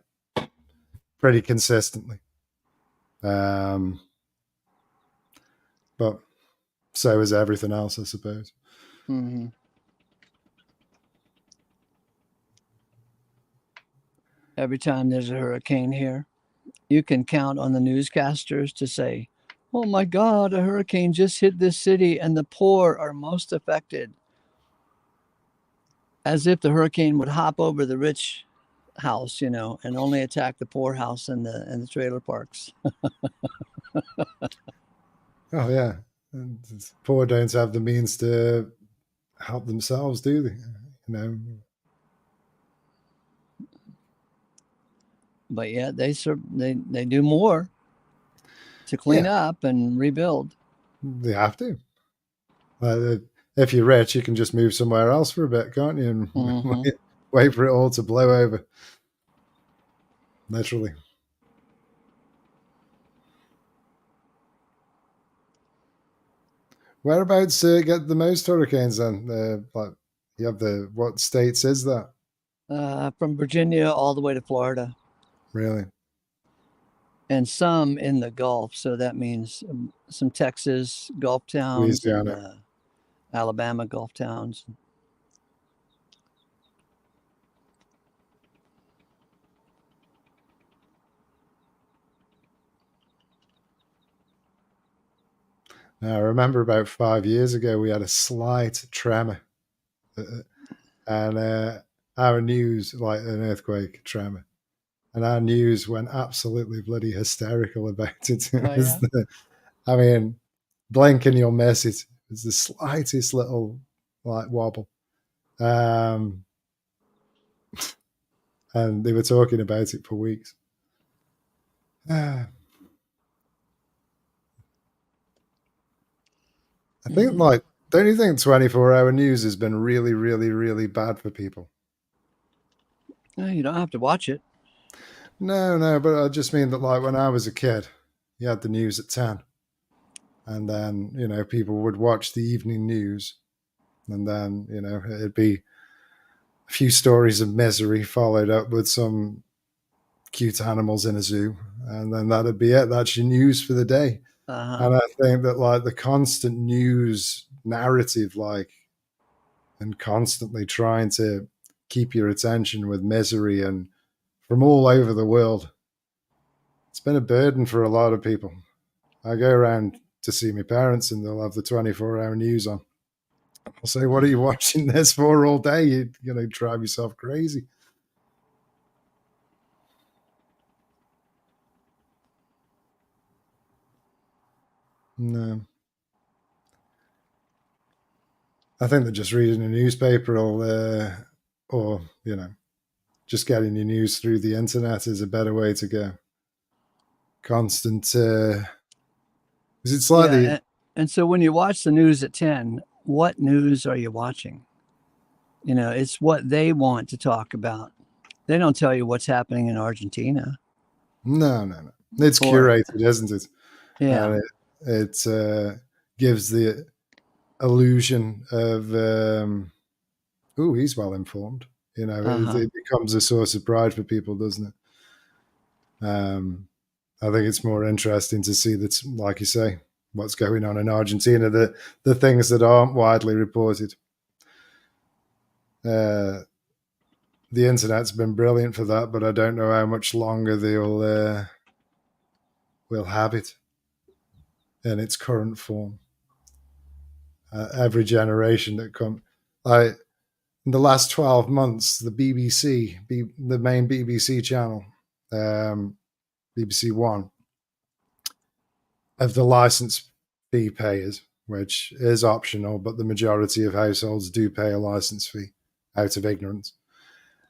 pretty consistently. But so is everything else, I suppose. Mm-hmm. every time there's a hurricane here. You can count on the newscasters to say, "Oh my God, a hurricane just hit this city and the poor are most affected." As if the hurricane would hop over the rich house, and only attack the poor house and the trailer parks. Oh yeah, and poor don't have the means to help themselves, do they? You know, But yet they do more to clean yeah, up and rebuild. they have to. If you're rich, you can just move somewhere else for a bit, can't you? And Mm-hmm. wait for it all to blow over. Literally. Whereabouts get the most hurricanes then? Like you have what states is that? From Virginia all the way to Florida, Really? and some in the Gulf. So that means some Texas Gulf towns and Louisiana. Alabama Gulf towns. Now, I remember about 5 years ago, we had a slight tremor, and our news, like an earthquake tremor, and our news went absolutely bloody hysterical about it. Oh yeah. I mean, blink and you'll miss it. It's the slightest little like wobble. Um, and they were talking about it for weeks. I think, Mm-hmm. like, don't you think 24-hour news has been really, really, really bad for people? You don't have to watch it. No, no, but I just mean that, like, when I was a kid, you had the news at 10, and then, people would watch the evening news, and then, it'd be a few stories of misery followed up with some cute animals in a zoo, and then that'd be it. That's your news for the day. Uh-huh. And I think that, like, the constant news narrative, like, and constantly trying to keep your attention with misery and from all over the world, it's been a burden for a lot of people. I go around to see my parents and they'll have the 24-hour news on. I'll say, "What are you watching this for all day? You're going to drive yourself crazy." No. I think that just reading a newspaper or, just getting your news through the internet is a better way to go. Constant, because it's like Yeah, the, and so when you watch the news at 10, what news are you watching? It's what they want to talk about. They don't tell you what's happening in Argentina no, no, no. It's or curated, isn't it? yeah. And it gives the illusion of, oh, he's well informed. Uh-huh. It becomes a source of pride for people, doesn't it? I think it's more interesting to see that, like you say, what's going on in Argentina, the things that aren't widely reported. Uh, the internet's been brilliant for that, but I don't know how much longer will have it in its current form. Every generation that comes, in the last 12 months, the BBC, the main BBC channel, BBC One, of the license fee payers, which is optional, but the majority of households do pay a license fee out of ignorance.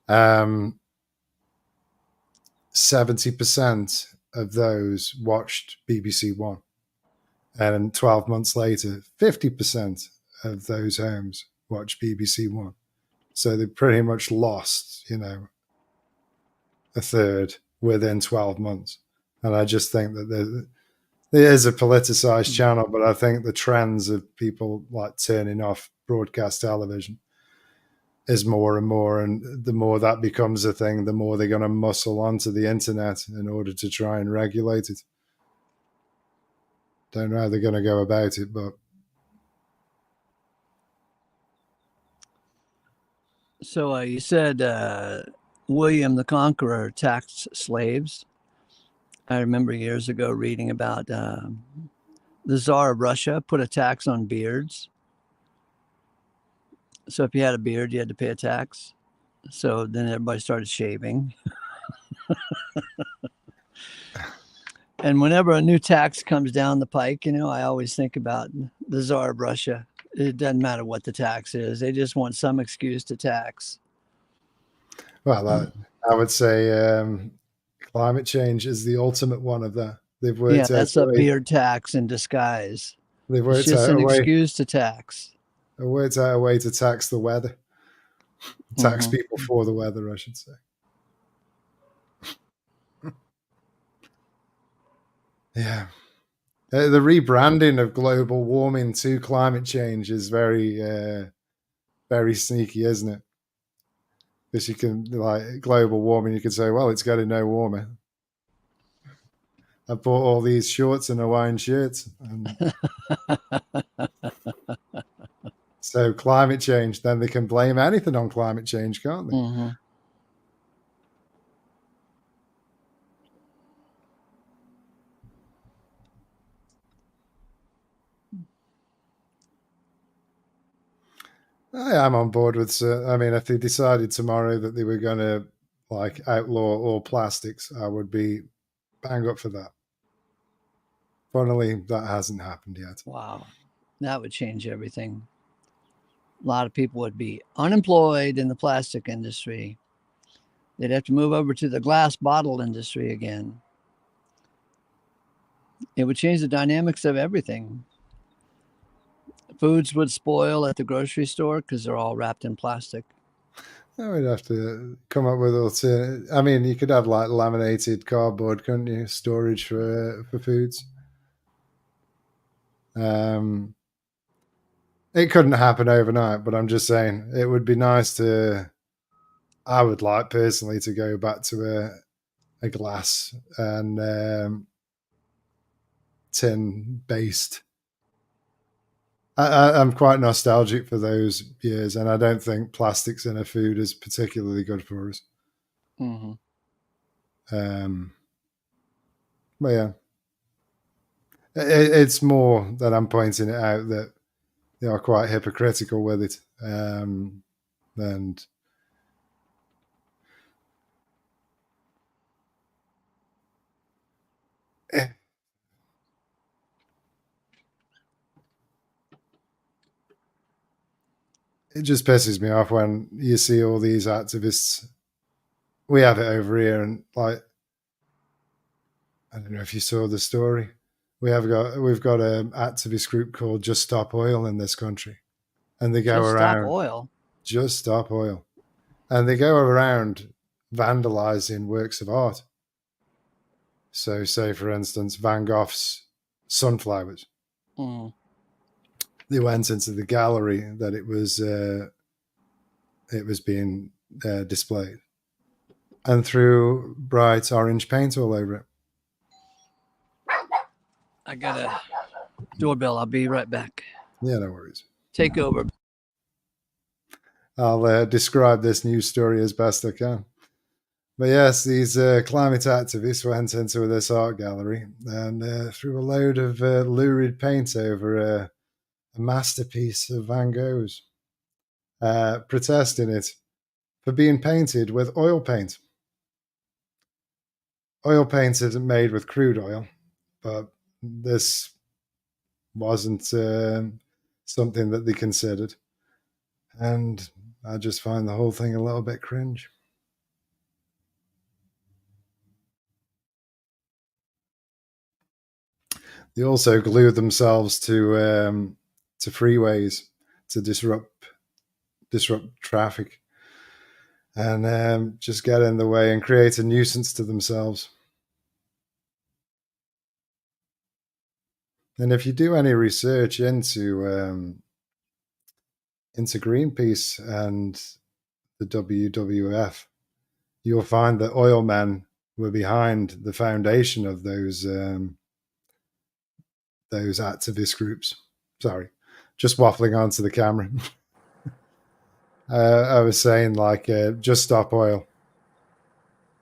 70% of those watched BBC One. And 12 months later, 50% of those homes watched BBC One. So they pretty much lost, a third within 12 months. And I just think that it is a politicized channel, but I think the trends of people like turning off broadcast television is more and more. And the more that becomes a thing, the more they're going to muscle onto the internet in order to try and regulate it. Don't know how they're going to go about it, but So you said William the Conqueror taxed slaves. I remember years ago reading about the Tsar of Russia put a tax on beards. So if you had a beard, you had to pay a tax. So then everybody started shaving. And whenever a new tax comes down the pike, I always think about the Tsar of Russia. It doesn't matter what the tax is; they just want some excuse to tax. Well, I would say climate change is the ultimate one of that. They've Yeah, worked out that's a a way. beard tax in disguise. They've It's worked just out an a way. excuse to tax. Worked out a way to tax the weather. Tax Mhm. people for the weather, I should say. Yeah. The rebranding of global warming to climate change is very sneaky, isn't it? Because you can, like, global warming, you could say, well, it's getting no warmer. I bought all these shorts and Hawaiian shirts. And so climate change, then they can blame anything on climate change, can't they? Mhm. I am on board with. I mean, if they decided tomorrow that they were going to like outlaw all plastics, I would be bang up for that. Funnily, that hasn't happened yet. Wow, that would change everything. A lot of people would be unemployed in the plastic industry. They'd have to move over to the glass bottle industry again. It would change the dynamics of everything. Foods would spoil at the grocery store because they're all wrapped in plastic. I would have to come up with alternative. I mean, you could have like laminated cardboard, couldn't you? Storage for foods. It couldn't happen overnight, but I'm just saying it would be nice to. I would like personally to go back to a glass and tin based. I'm quite nostalgic for those years, and I don't think plastics in a food is particularly good for us. Mm-hmm. But yeah, it's more that I'm pointing it out that they are quite hypocritical with it, and it just pisses me off when you see all these activists. We have it over here, and like, I don't know if you saw the story. We've got an activist group called Just Stop Oil in this country, and they go Just stop around oil. Just Stop Oil, and they go around vandalizing works of art. So, say for instance, Van Gogh's Sunflowers. Mm. They went into the gallery that it was being displayed, and threw bright orange paint all over it. I got a doorbell. I'll be right back. Yeah, no worries. Take over. I'll describe this news story as best I can. But yes, these climate activists went into this art gallery and threw a load of lurid paint over a masterpiece of Van Gogh's, protesting it for being painted with oil paint. Oil paint isn't made with crude oil, but this wasn't something that they considered. And I just find the whole thing a little bit cringe. They also glued themselves to freeways to disrupt traffic and just get in the way and create a nuisance to themselves. And if you do any research into Greenpeace and the WWF, you'll find that oil men were behind the foundation of those activist groups. Sorry, just waffling onto the camera. I was saying, like, Just Stop Oil.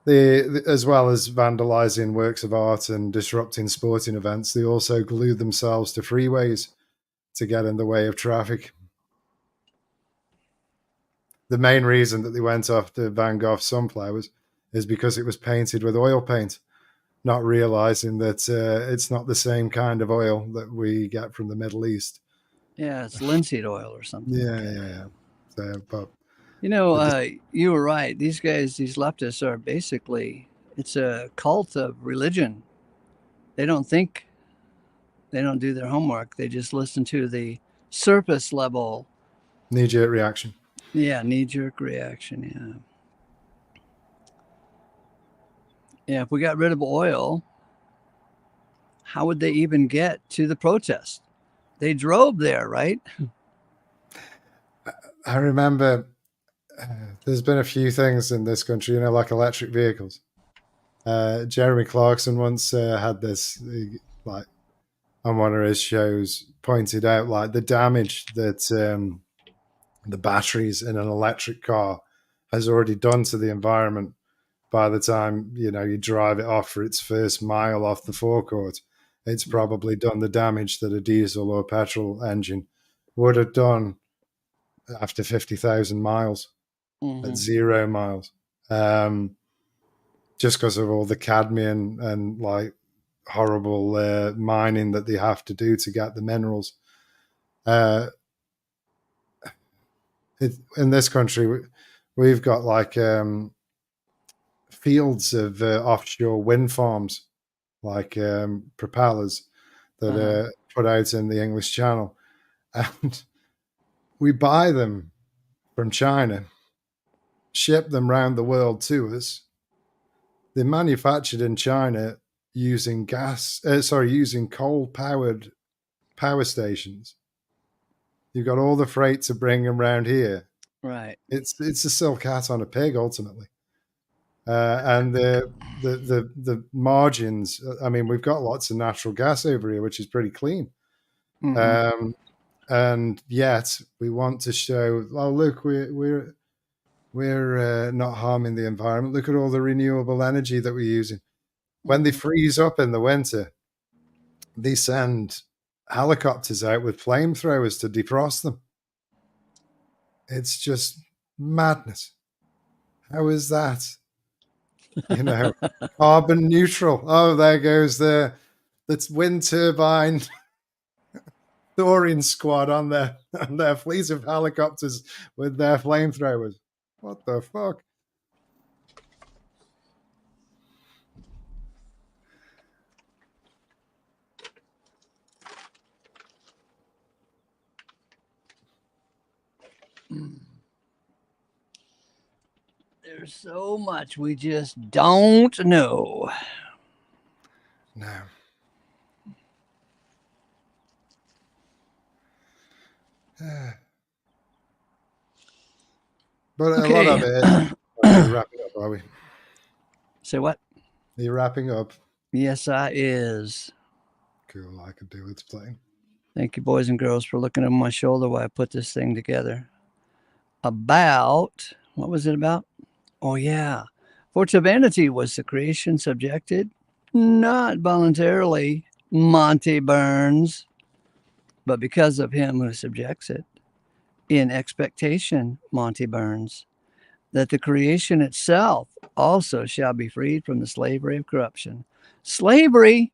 as well as vandalizing works of art and disrupting sporting events, they also glued themselves to freeways to get in the way of traffic. The main reason that they went after Van Gogh sunflowers is because it was painted with oil paint, not realizing that it's not the same kind of oil that we get from the Middle East. Yeah, it's linseed oil or something. Yeah. So, but you were right. These guys, these leftists, are basically, it's a cult of religion. They don't think, they don't do their homework. They just listen to the surface level. Knee-jerk reaction. Yeah, knee-jerk reaction. Yeah. Yeah, if we got rid of oil, how would they even get to the protest? They drove there, right? I remember there's been a few things in this country, like electric vehicles. Jeremy Clarkson once had this, like, on one of his shows, pointed out like the damage that the batteries in an electric car has already done to the environment by the time you drive it off for its first mile off the forecourt. It's probably done the damage that a diesel or petrol engine would have done after 50,000 miles at 0 miles, just because of all the cadmium and like horrible mining that they have to do to get the minerals. In this country, we've got like fields of offshore wind farms, like propellers that are put out in the English Channel, and we buy them from China, ship them around the world to us. They're manufactured in China using using coal-powered power stations. You've got all the freight to bring them around here. Right. It's a silk hat on a pig, ultimately. And the margins. I mean, we've got lots of natural gas over here, which is pretty clean. And yet we want to show, oh look, we're not harming the environment. Look at all the renewable energy that we're using. When they freeze up in the winter, they send helicopters out with flamethrowers to defrost them. It's just madness. How is that? Carbon neutral. Oh, there goes that's wind turbine Thorin squad on their fleet of helicopters with their flamethrowers. What the fuck? There's so much we just don't know. No. But okay. A lot of it. We're wrapping up, are we? Say what? Are you wrapping up? Yes, I is. Cool. I could do with playing. Thank you, boys and girls, for looking over my shoulder while I put this thing together. About, what was it about? Oh, yeah. For to vanity was the creation subjected, not voluntarily, Monty Burns, but because of him who subjects it, in expectation, Monty Burns, that the creation itself also shall be freed from the slavery of corruption. Slavery?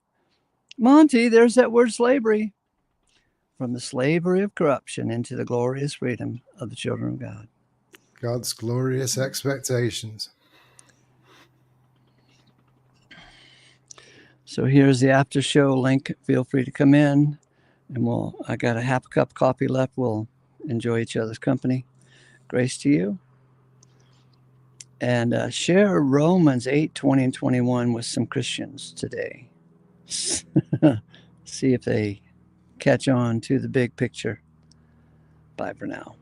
Monty, there's that word slavery. From the slavery of corruption into the glorious freedom of the children of God. God's glorious expectations. So here's the after show link. Feel free to come in, and I got a half a cup of coffee left. We'll enjoy each other's company. Grace to you. And share Romans 8:20 and 21 with some Christians today. See if they catch on to the big picture. Bye for now.